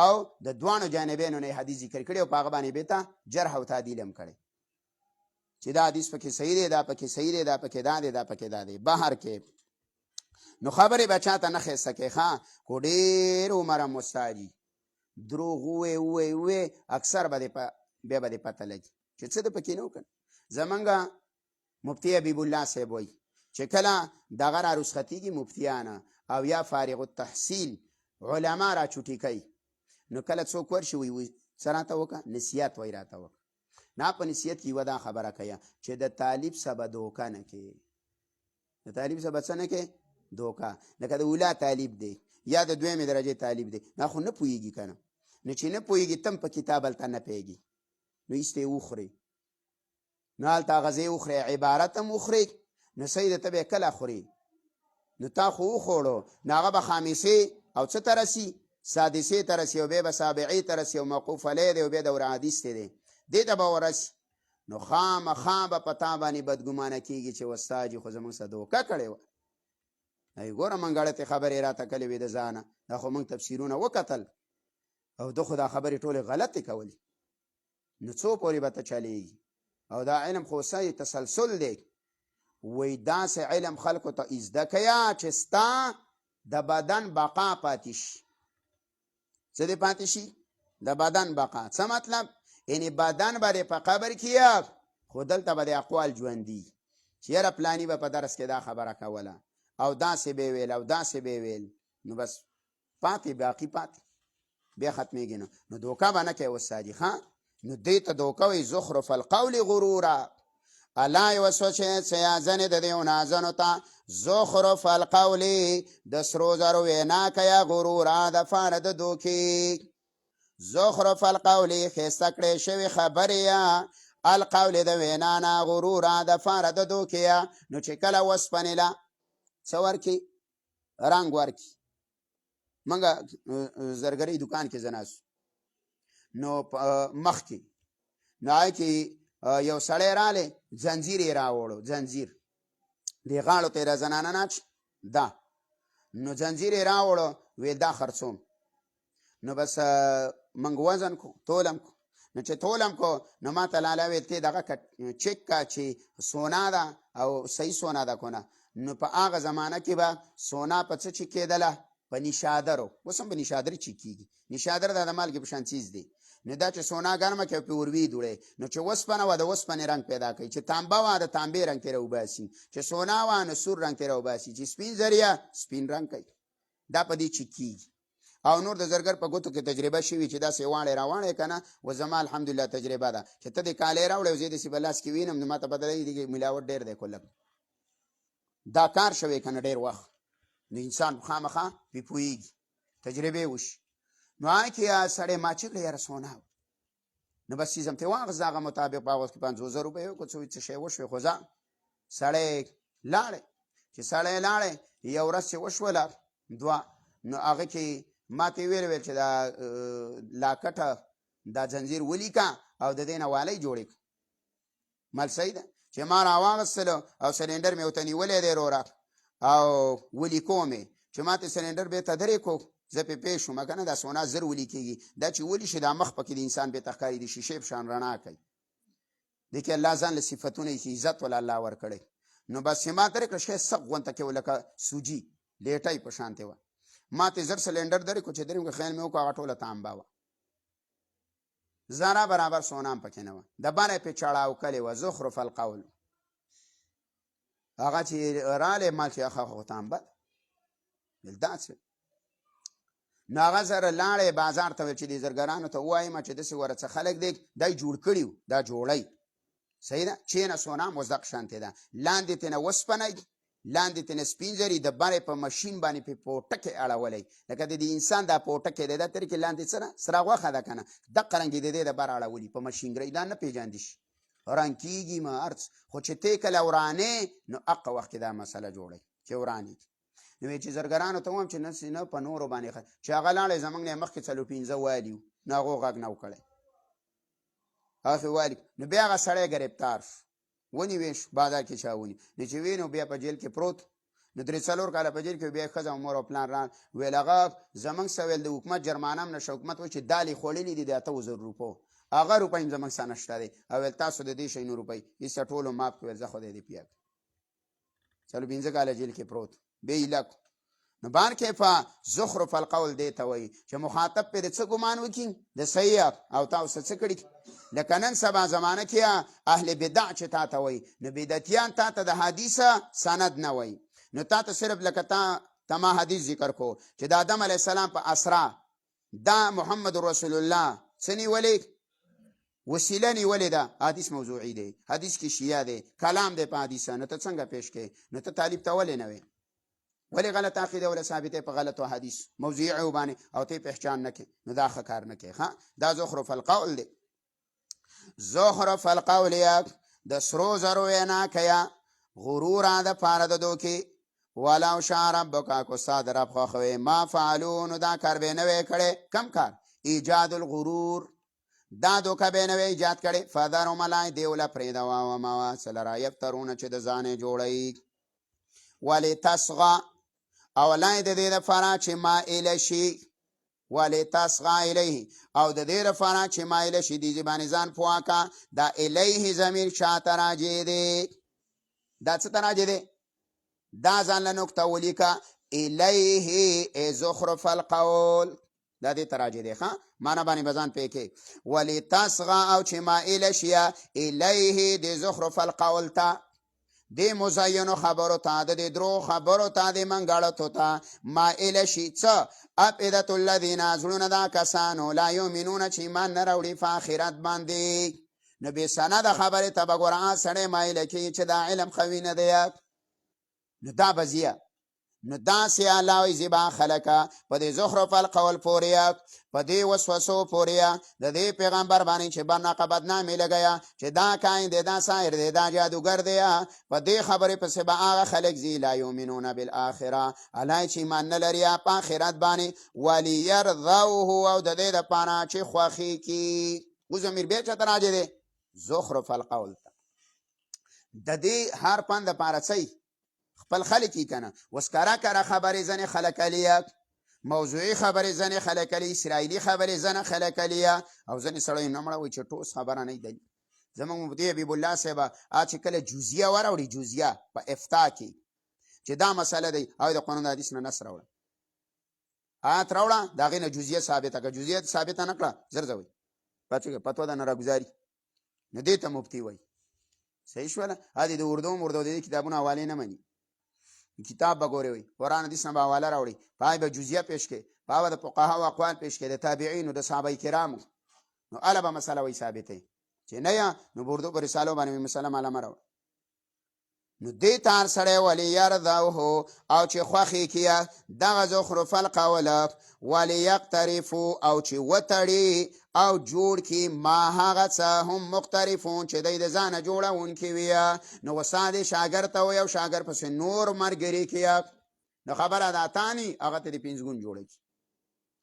A: او د دوانو جانبینو نه حدیث ذکر کړي او په هغه باندې بېته جرح او تعدیل هم کړی چې دا حدیث پکې صحیح دی دا پکې صحیح دی دا پکې دا دی دا پکې دا دی بهر کې نو خبرې به چاته نه ښایسته کوي ښه خو ډېر عمره مستاجي دروغ ووې اکثر به بیا به دې پته لګي چې څه د پکې نه وکړ زمونږ مفتي حبیب الله صاحب وایي چې کله دغه را رخصتېږي مفتیانه او یا فارغ التحصیل علما را چوټي کوي نو کله څوک ورشي وایي څه راته وکړه نصیحت وایي راته وکړه نه په نصیحت کې یوه دا خبره کوي چې د طالب سبه دوکه نه کې د طالب سبه څه نه کې دوکه لکه د اولا طالب دی یا د دویمې درجې طالب دی نه خو نه پوهېږي که نه نو چې نه پوهېږي تم په کتاب هلته نه پوهېږي نو ایسته یې وخوري نو هلته غذې وخوري عبارت هم وخوري نو صحیح ده ته به یې کله خوري نو تا خو وخوړو نو هغه به خامسې او څه ته رسي سادسې ته رسي او بیا به سابعې ته رسي او موقوف علی دی او بیا دوره حدیث ته دی دې ته به ورسي نو خامخا به په تا باندې بدګمانه کېږي چې استاد جي خو زموږ سره دوکه کړې وه ای ګوره موږ غلطې خبرې راته کړې وې د ځانه دا خو موږ تفسیرونه وکتل او ده خو دا خبرې ټولې غلطې کولې نو څو پورې به ته چلېږي او دا علم خو صحیح تسلسل دی وایي داسې علم خلکو ته زده کیه چې ستا د بدن بقا پاتې شي څه دې پاتې شي د بدن بقا څه مطلب یعنی بدن به په قبر کې خو دلته به د اقوال ژوندي چې یاره پلاني به په درس کې دا خبره کوله او داسې به ویل او داسې به ویل نو بس پاتې باقي پاتې بیا ختمېږي نو دوکه به نه کوي استادي ښه نو دې ته دوکه وایي زخرف القول غروره الله یو سوچې سیازنې د دیو نازنو ته زخرف القول د سرو زرو وینا کیا غرورا د فار د دوکي زخرف القول خسته کړې شوی خبریا القول د وینا نه غرورا د فار د دوکیا نو چې کله وسپنیلا څور کی رنگ ورکی منګه زرګری دکان کې زناس نو مخ کې نو کی یو سړی رااله زنجیر یې راوړو زنجیر دی غاړو ته زنانه ناچ دا نو زنجیر یې راوړو وې دا خرڅوم نو بس منګ وزن کو تولم کو نو چې تولم کو نو ما ته لاله وې ته دغه چیک کا چې سونا ده او صحیح سونا ده کنه نو په هغه زمانہ کې به سونا په څه چې کېدله په نشادرو وسم په نشادر چې کېږي نشادر د مال کې په شان چیز دی نو دا چې سونا ګرمه کې په وروي دوړې نو چې وسپنه و د وسپنې رنگ پیدا کوي چې تانبه و د تانبې رنگ تیرو وباسي چې سونا و نو سور رنگ تیرو وباسي چې سپین زریه سپین رنگ کوي دا په دې چې کېږي او نور د زرګر په ګوتو کې تجربه شوي چې دا سیوانې روانې کنه و زما الحمدلله تجربه ده چې ته د کالې راوړې او زه دې بلاس کې وینم نو ماته بدلې دي ملاوت ډېر دی کولک دا کار شوی کنه ډېر وخت نو انسان خامخا پی پویږي تجربه وشي نو آکه سړی ما چې کړی سونا نو بس سیزم ته واغ زاغه مطابق باغ کې 500 روپے کو څه شی وشو خو ځا سړی لاړ چې سړی لاړ یو ورځ وشولا دوا نو هغه کې ماته ویل چې دا لاکټه دا زنجیر ولیکا او د دینه والی جوړی مال سید چې ما راوغسلو او سلندر مې وتنی ولې دی رورا او ولیکو مې چې ماته سلندر به تدری کو زه په پېښو مکنه دا سونا زر ولیکيږي دا چې ولی شي دا مخ پکې د انسان به تخکاری دي شیشه په شان رڼا کوي د کې الله ځان له صفاتونه کې عزت ول الله ور کړی نو بس ما ترې کړ شي سق غونته کې ولکه سوجي لیټای په شانته و ماته زر سلندر درې کو چې درې خیال مې وکړه غټوله تانبا و زرا برابر سونام پکې نه و د باندې په چړاو کړي و زخرف القول هغه چې رااله مال چې اخا تانبا دلداڅ ناغه سره لاړې بازار ته چې دي زرګرانو ته وایم چې د څه ورڅ خلک دی دای جوړ کړیو دا جوړی صحیح ده چې نه سونا مزدق شانته ده لاندې تنه وسپنای لاندې تنه سپینځري د بارې په ماشين باندې په پوټکه اړولې لکه د انسان دا پوټکه ده تر کې لاندې سره غوخه ده کنه د قرنګ دې د بار اړولې په ماشين ګرې دا نه پیژاندې شي رانکیږي ما ارڅ خو چې ته کله ورانه نو اقا وخت دا مسله جوړي چې ورانی نو چې زرګرانو ته هم چې نه په نورو باندې چې هغه لاړې زمنګ نه مخکې څلو 15 والیو ناغو غږ نو کړي هغه والی نو بیا هغه سړی گرفتار ونی ویش بازار کې چاونی نو چې وینو بیا په جیل کې پروت نو درې څلور کاله په جیل کې بیا خزه عمر او پلان را ویلغه زمنګ سویل د حکومت جرمانه نه حکومت و چې دالي خوللې دي د 8000 روپو هغه روپایم زمنګ سنشته دي او تاسو د دې شي نو روپۍ هیڅ ټولو ماپ کوي زه خو دې پیاک چلو 15 کاله جیل کې پروت به لک نو بار کیفا زخرف القول دی ته وای چې مخاطب په څه ګمان وکي د صحیح او تاسو څه کړی لکه نن سبا زمانه کې اهل بدع چې تا ته وای نو بدعتيان تا ته د حدیثه سند نه وای نو تا ته صرف لکه تا ما حدیث ذکر کو چې د آدم علی السلام په اسرا دا محمد رسول الله سنی ولی وسیله نیولې ده حدیث موضوعي دی حدیث کې شیعه دی کلام دی په حدیثه نو ته څنګه پیش کې نو ته طالب ته ولې نه وي ولی غلط عقیده ولا ثابته په غلط حدیث موضوعي وبانه او ته پہچان نه کې نو دا کار نه کې ها دا زخرف القول دی زخرف القول یک د سرو زرو وینا کیا غرور د پاره د دوکي ولو شاء ربک کو صادر رب خو ما فعلون دا کار به نه کړي کم کار ایجاد الغرور دا دوکه به نه ایجاد کړي فذر ملای دیوله پرېدا وا ما سل را یفترون چې د ځانې جوړي ولی تصغى او لای د دې لپاره چې مائل شي ولی تصغى الیه او د دې لپاره چې مائل شي د زبان ځان پواکا دا الیه ضمیر شاته راځي دی دا څه ته راځي دی دا ځان له نقطه ولیکا الیه زخرف القول دا دې تراځي دی ښا معنا باندې بزان پېکې ولی تصغى او چې مائل شي الیه د زخرف القول تا دی مزینو خبرو تا د درو خبرو تا د منګړتو تا مائل شي څه افئدة الذین ازلون دا کسانو لا یؤمنون چې ایمان نه راوړي په آخرت باندې نو بې سنده خبرې ته به ګوره سړی مایله کېږي چې دا علم قوي نه دی، نو دا به ځي. نو داسې الله وایي زیبا خلکه په دې زخرف القول پورې، په دې وسوسو پورې د دې پیغمبر باندې چې برناقه بدنامي لګیا چې دا کاین دی، دا ساحر دی، دا جادوګر دی. په دې خبرې پسې به هغه خلک ځي لا یؤمنون بالآخره، الله چې ایمان نه لري په آخرت باندې، ولیرضوه او د دې دپاره چې خوښي کي. اوس ضمیر بیا چاته راجع دی؟ زخرف القول ته. د دې هر پند دپاره څه خپل خلک یې که نه. اوس کره کره خبرې ځنې خلک علي، موضوعي خبرې ځنې خلک علي، اسرائیلي خبرې ځنه خلک علي، او ځنې سړی نه مړه وایي چې ټوس خبره نه دي. زموږ مفتي حبیب الله صاحب چې کله جزیه وراوړي، جزیه په افتا کې چې دا مسله دی، او د قرآن د حدیث نه نص راوړه، آیات راوړه، د هغې نه جزیه ثابته کړه. جزیه ثابته نه کړه زر ځه وایي فتوا ده نه راګزاري، نو دې ته مفتي وایي. صحیح شوله؟ د اردو د دې کتابونو حوالې نه مني. کتاب به ګورې وي قرآن حدیث نه به حواله راوړي، په هغې به جزیه پیش کړي، په هغه د فقهاو اقوال پیش کړي، د تابعینو د صحابه کرامو، نو هله به مسله وایي ثابته چې نه یا نو په اردو په رسالو باندې مسله معلومه راوړه. نو دې ته هر سړی ولیرضوه او چې خوښې کړي دغه زخرف القول، ولیقترفو او چې وتړي او جوړ کړي ما هغه څه هم مقترفون چې دی د ځانه جوړونکي وي. نو استاد شاګرد ته وایي او شاګرد پسې نور ملګري کړي، نو خبره د اتاني هغه ته د پنځګون جوړه کړي،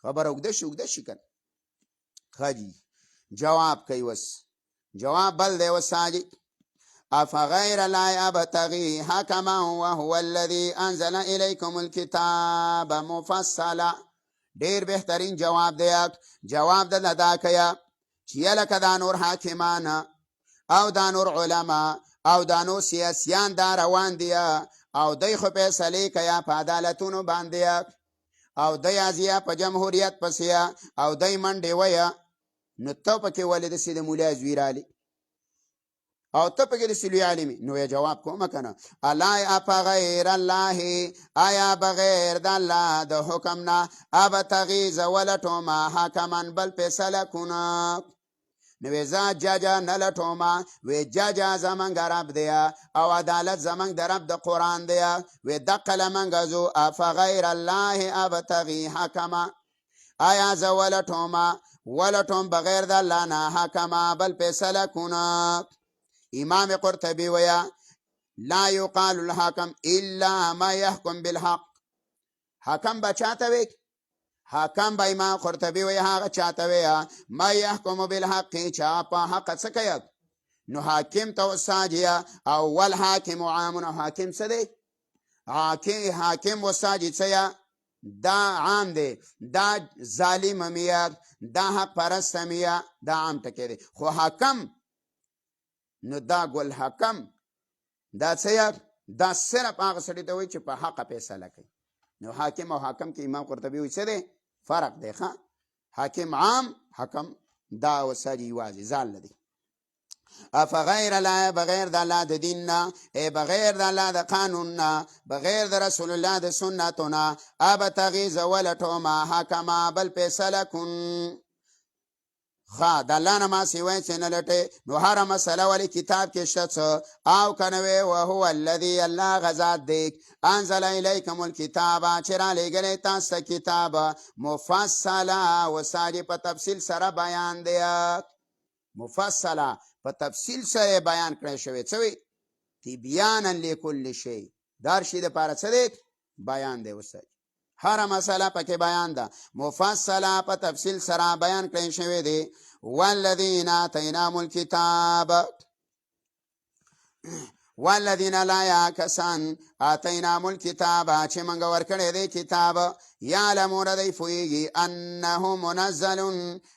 A: خبره اوږده شي که نه. ښه جي جواب کوي. اوس جواب بل دی. وساجي افغیر الله ابتغي حکما وهو الذي انزل الیکم الکتاب مفصلا. ډیر بهترین جواب دی. جواب د لدا کیا چې لکه دا نور حاکمان او دا نور علما او دا نور سیاسیان دا روان دي، او دای خو فیصلې کیا په عدالتونو باندې، او دای ازیا په جمهوریت پسې، او دای منډې ویا، نو ته پکې ولې داسې د مولا زوی رالی او ته پکې د سلوی عالمي؟ نو یې جواب کومه که نه. الا افغیر الله، آیا بغیر د الله د حکم نه، ابتغي زه ولټومه حکمن بل فیصله کنه. نو وی زه ججه نه لټومه، وی ججه زمونږ رب دی او عدالت زمونږ د رب د قرآن دی، وی دقه لمونږ ځو افغیر الله ابتغي حکمه، آیا زه ولټوم بغیر د الله نه حکمه بل فیصله کنه. امام قرطبی ویا لا یقال الحکم الا ما يحكم بالحق. حکم با چاته وی؟ حکم با امام قرطبی وی هغه چاته وی ما يحكم بالحق، چا په حق څه کوي. نو حاکم ته وساجیا او والحاکم عام. حاکم څه دی؟ حاکم وساجي څه دا عام دی، دا ظالم میا، دا حق پرست میا، دا عام ټکی دی. خو حکم نو دا ګل حکم دا څه دا صرف هغه سړي ته وایي چې په حقه فیصله کوي. نو حاکم او حاکم کې امام قرطبي وایي څه دی؟ فرق دی. ښه حاکم عام، حکم دا وساجي یوازې ځان لدی. افغیر الله، بغیر د الله د دین نه، بغیر د الله د قانون نه، بغیر د رسول الله د سنتو نه، ابتغي زه ولټومه حکما بل فیصله کن. د الله نه ما سوی چې نه لټې، نو هره مسله ولې کتاب کې شته څه او که نه وی. وهو الذي الله غذات دی انزل الیکم الکتاب چې رالیږلی تاسو ته کتاب مفصله وساجي په تفصیل سره بیان دی. مفصله په تفصیل سره بیان کړی شوی. څه وی؟ تبیانا لکل شی، دار شي دپاره څه دی؟ بیان دی. وساجي هر مسله پکې بیان ده، مفصله په تفصیل سره بیان کړی شوی دی. والذین آتیناهم الکتاب، والذین لا یاکسان آتیناهم الکتاب چې موږ ورکړی دی کتاب، یعلمون دی پوهیږي انه منزل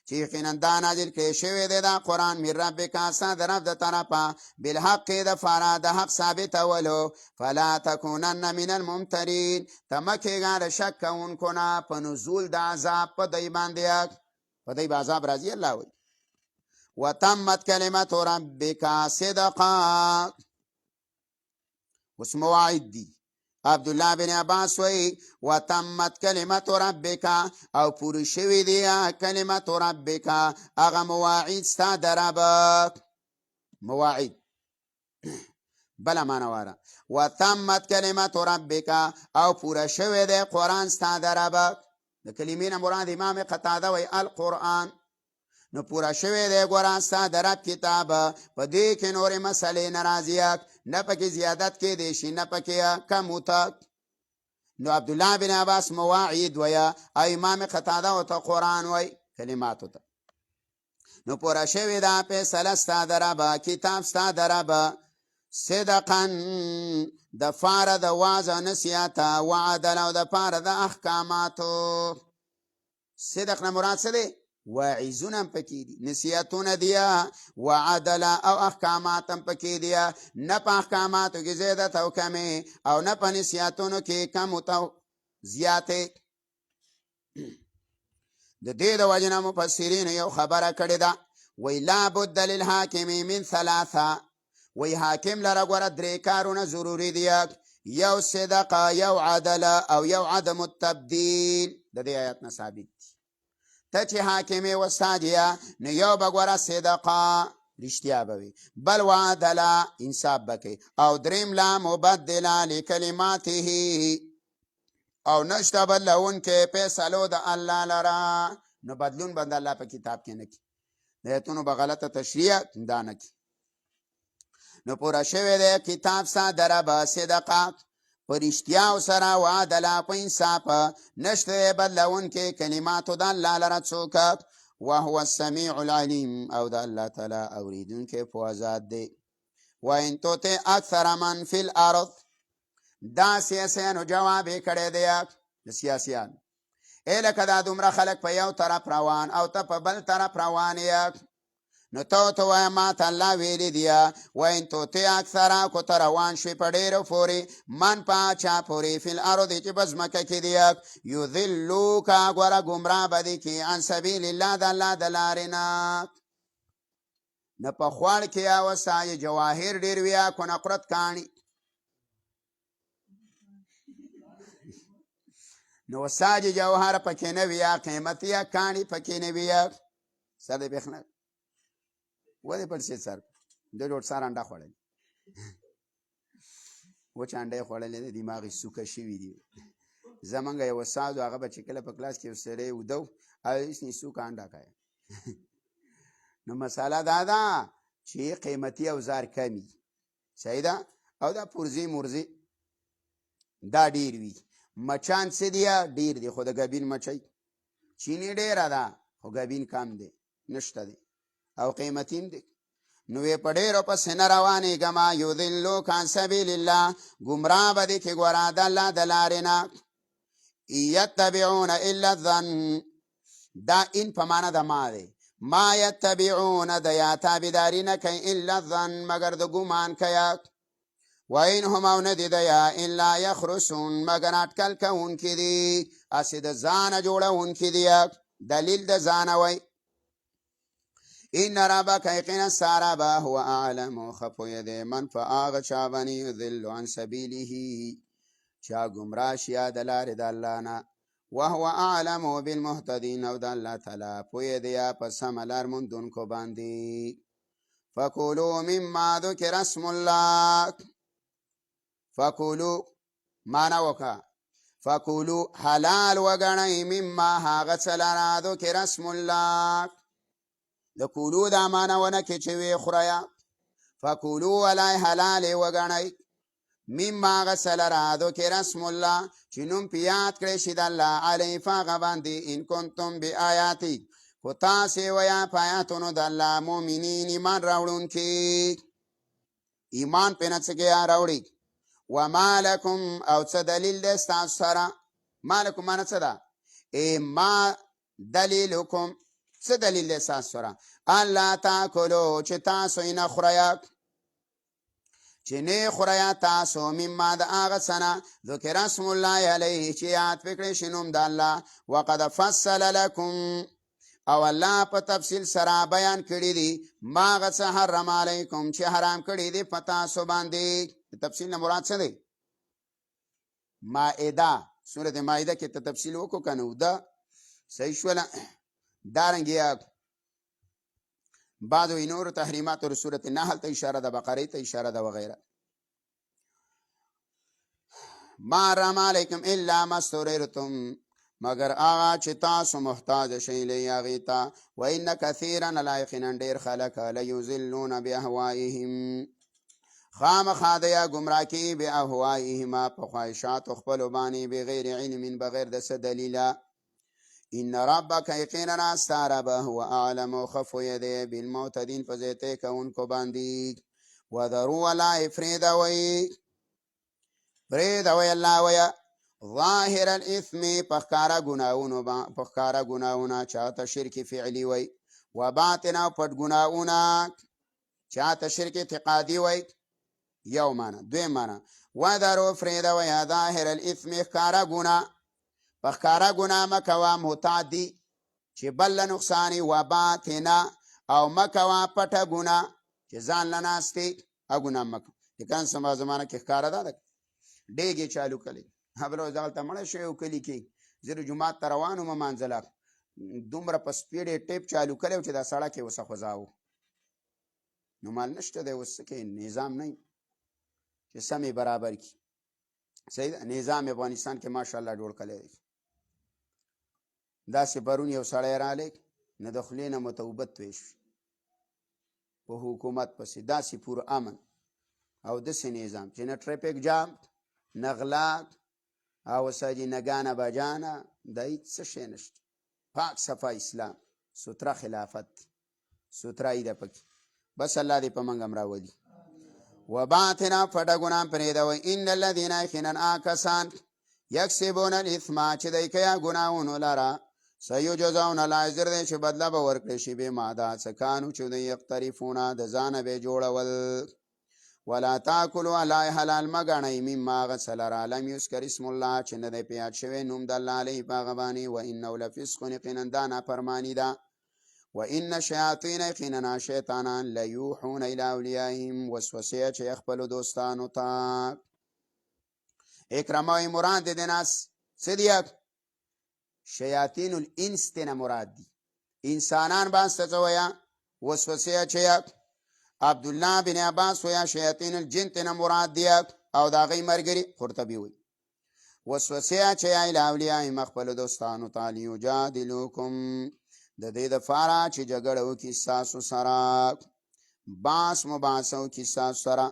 A: چې یقینا دا نازل کړی شوی دی دا قرآن من ربک ستا د رب د طرفه بالحق دپاره د حق ثابتولو. فلا تکونن من الممترین، ته مه کېږه د شک کوونکو نه په نزول د عذاب په دی باندې، په دی به عذاب راځي. الله وایي وتمت کلمت ربک صدقا. اوس مواعید دي. عبدالله بن عباس وی وتمت کلمت ربک، او پوری شوی دی کلمت ربک هغه مواعید ستا د رب. مواعید بلا مانواره و تمت کلمت ربک او پورا شوی دی قرآن ستا د رب د کلمې نه مراد امام قتاده وی القرآن نو پورا شوی دی ګوره ستا د رب کتاب په دې کې نورې مسلې نه راځي نه پکې زیادت کیدی شي نه پکې کم وته نو عبدالله بن عباس مواعید ویا او امام قتاده ورته قرآن وی کلماتو ته نو پورا شوی دا فیصله ستا د رب کتاب ستا د رب صدقا د فاره د واز او نصیحت و عدل او د فاره د احکاماتو صدق نه مراد څه دی واعظونه هم پکې دي نصیحتونه دي و عدل او احکامات هم پکې دي نه په احکاماتو کې زیادت او کمې او نه په نصیحتونو کې کم او زیاتې د دې د وجې نه مفسرین یو خبره کړې ده وی لا بد للحاکم من ثلاثه وی حاکم لره ګوره درې کارونه ضروري دي یو صدقه یو عدل او یو عدم التبدیل د دې آیات نه ثابت دي ته چې حاکم یې وستاجیه نو یو به ګوره صدقه رښتیا به وي بل و عدل انصاف به کوي او دریم لا مبدله لکلماته او نشته بدلونکی فیصلو د الله لره نو بدلون به د الله په کتاب کې نه کي د ایتونو به غلطه تشریح دا نه کي نو پورا شوی دی کتاب ستا د رب صدقه په رښتیاو سره و عدله په انصاف نشته بدلونکی کلماتو د الله لره څوک وهو السمیع العلیم او د الله تعالی اوریدونکی پوه ذات دی وان تطع اکثر من فی الارض دا سیاسیانو جواب یې کړی دی د سیاسیانو ای لکه دا دومره خلک په یو طرف روان او ته په بل طرف روان یې نو ته وایه ما ته الله ویلي دي وین تطع اکثره کو ته روان شوې په ډېرو پورې من په چا پورې فی الارض چې په ځمکه کې دي یضلوک ګوره ګمراه به دي کي عن سبیل الله د الله د لارې نه نه په خوړ کې یا وسایې جواهر ډېر وي کو نقرت کاڼي نو وساج جوهر پکې نه وي یا قیمتي یا کاڼي پکې نه وي سر دې بېخ نه ولې پټ شي سر د ډوډ سر انډه خوړل وچ انډه خوړلې د دماغي سوکه شوي دي زمونږ یو استاد هغه به چې کله په کلاس کې سړی ودو او هېڅ نه سوکه انډه کوي نو مساله دا ده چې قیمتي اوزار کمي صحیح ده او دا پرزي مرزي دا ډېر وي مچان څه دي ډېر دي خو د ګبین مچۍ چینی ډېره ده خو ګبین کم دی نشته دی او قیمتیم دی نو یې په ډېرو پسې نه روانېږم یضلوک عن سبیل الله ګمراه به دي کې ګوره د الله د لارې نه یتبعون الا الظن دا این په معنی د ما دی ما یتبعون د یا تابعداري نه کوي الا الظن مګر د ګمان کوي وین هم او ندی دیا الا یخرسون مگر اٹکل کوونکي دي اسې د ځانه جوړونکي دي دلیل د ځانه وی ان ربک یقینا ستا رب هو اعلم ښه پوهه دی من په هغه چا باندې یضل عن سبیله چا ګمراه شي د لارې د الله نه وهو اعلم بالمهتدین او د الله تعالی پوهه دی په سمه لار موندونکو باندې فکلوا مما ذکر اسم الله فکولو مانا وکا فکولو حلال وگنی مما هاغت سلانا ذکر اسم الله لکولو دا مانا ونکی چوی خوریا فکولو ولی حلال وگنی مما هاغت سلانا ذکر اسم الله چنم پیاد کرشید اللہ علی فاغباندی ان کنتم بی آیاتی کتا سیویا پایاتونو دا اللہ مومنین ایمان راوڑون کی ایمان پینت سکیا راوڑی وما لكم او څه دلیل دی ستاسو سره ما لکم معنی څه ده ما دلیلکم څه دلیل دی ستاسو سره الله تاکلو چې تاسو یې نه خورئ چې نه خورئ تاسو مما د هغه څه نه ذکر اسم الله علیه چې یاد پکړئ شي نوم د الله وقد فصل لکم او الله په تفصیل سره بیان کړی دی ما هغه څه حرم علیکم چې حرام کړی دی په تاسو باندې تفصیل نه مراد څه دی مائده سورۃ مائده کې ته تفصیل وکړو کنه دا صحیح شوله دارنګه بعض وی نور تحریمات اور سورۃ النحل ته اشاره ده، بقره ته اشاره ده وغیرہ. ما رحم علیکم الا ما استررتم، مگر آغا چې تاسو محتاج شئ لی هغې ته. و ان کثیرا لا یقینا ډېر خلک لیضلون باهوائهم خامخا دیا گمراه کی باهوائهم په خواهشاتو خپلو باندې بغیر علم بغیر د څه دلیله. ان ربک یقینا ستا رب هو اعلم خفوی دی بالمعتدین په زیاتې کوونکو باندې. وذروا ولا پرېږدوئ الله ویا ظاهر الاثم پخکارا گناهونه چاته شرک فعلی وی و باطنا پټ گناهونه چاته شرک اعتقادي وی. یو معنا. دوی معنا وذروا پرېږدوئ ظاهر الاثم پخکارا گناه مکوا متعدی چې بل نقصانی و باطنا او مکوا پټه گناه چې ځان لناستی اگناه مکو. لیکن سما زمانه کې ښکاره ده ډېګې چالو کړی بلو دلته مړه شوی او کلي کې زه د جومات ته روان وم مانځله دومره په سپیډ یې ټیپ چالو کړی و چې دا سړک یې اوسه خوځاوه. نو مال نشته دی اوس څه کوي نظام نه چې سمې برابر کړي. صحیح ده. نظام افغانستان کې ماشاءالله جوړ کړی دی. داسې پرون یو سړی رالی نه د خولې نه متوبت توی شوي په حکومت پسې داسې پور امن او داسې نظام چې نه ټریفک جام نه غلا او ساجي نه ګانه بجانه د هیڅ څه شی نشته. پاک صفا اسلام ستره خلافت سترهیي ده پکې. بس الله دې په موږ هم راولي. و باطنا پټه ګناه پرېږدوئ ان الذین یقینا کسان یکسبون الاثم چې دی کوي ګناهونو لره سیجزون اجر دی چې بدله به ورکړی شي بما دا څه کانو چې دوی یقترفونه د ځانه به جوړول. ولا تاکلوا علی حلال مګڼئ مما هغه څه لره لم یذکر اسم الله چې نه دی په یاد شوی نوم د الله علیه په هغه باندې. و انه لفسق یقینا دا نافرماني ده. و ان شیاطین یقینا شیطانان لیوحون الی اولیائهم وسوسې چې خپلو دوستانو ته. اکرمه مراد د ناس څه دي؟ شیاطین الانس ته نه مراد دي انسانان باندې څه ویا وسوسې چې عبدالله بن عباس ویا شیاطین الجن ته نه مراد دي او دا غي مرګري قرطبي وي وسوسې چې الی اولیائهم خپلو دوستانو ته لیجادلوکم د دې دپاره چې جګړه وکړي ستاسو سره باس مباحثه وکړي ستاسو سره.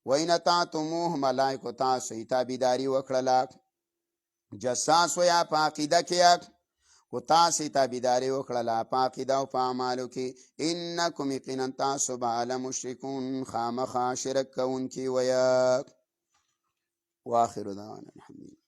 A: وان اطعتموه ملایکو تاسو یې تابعداري وکړله جساس ویا په عقیده کې کو تاسو یې تابعداري وکړله په عقیده او په اعمالو کې انکم یقینا تاسو به لمشرکون خامخا شرک کوونکي ویا. واخر دعوانا الحمدلله.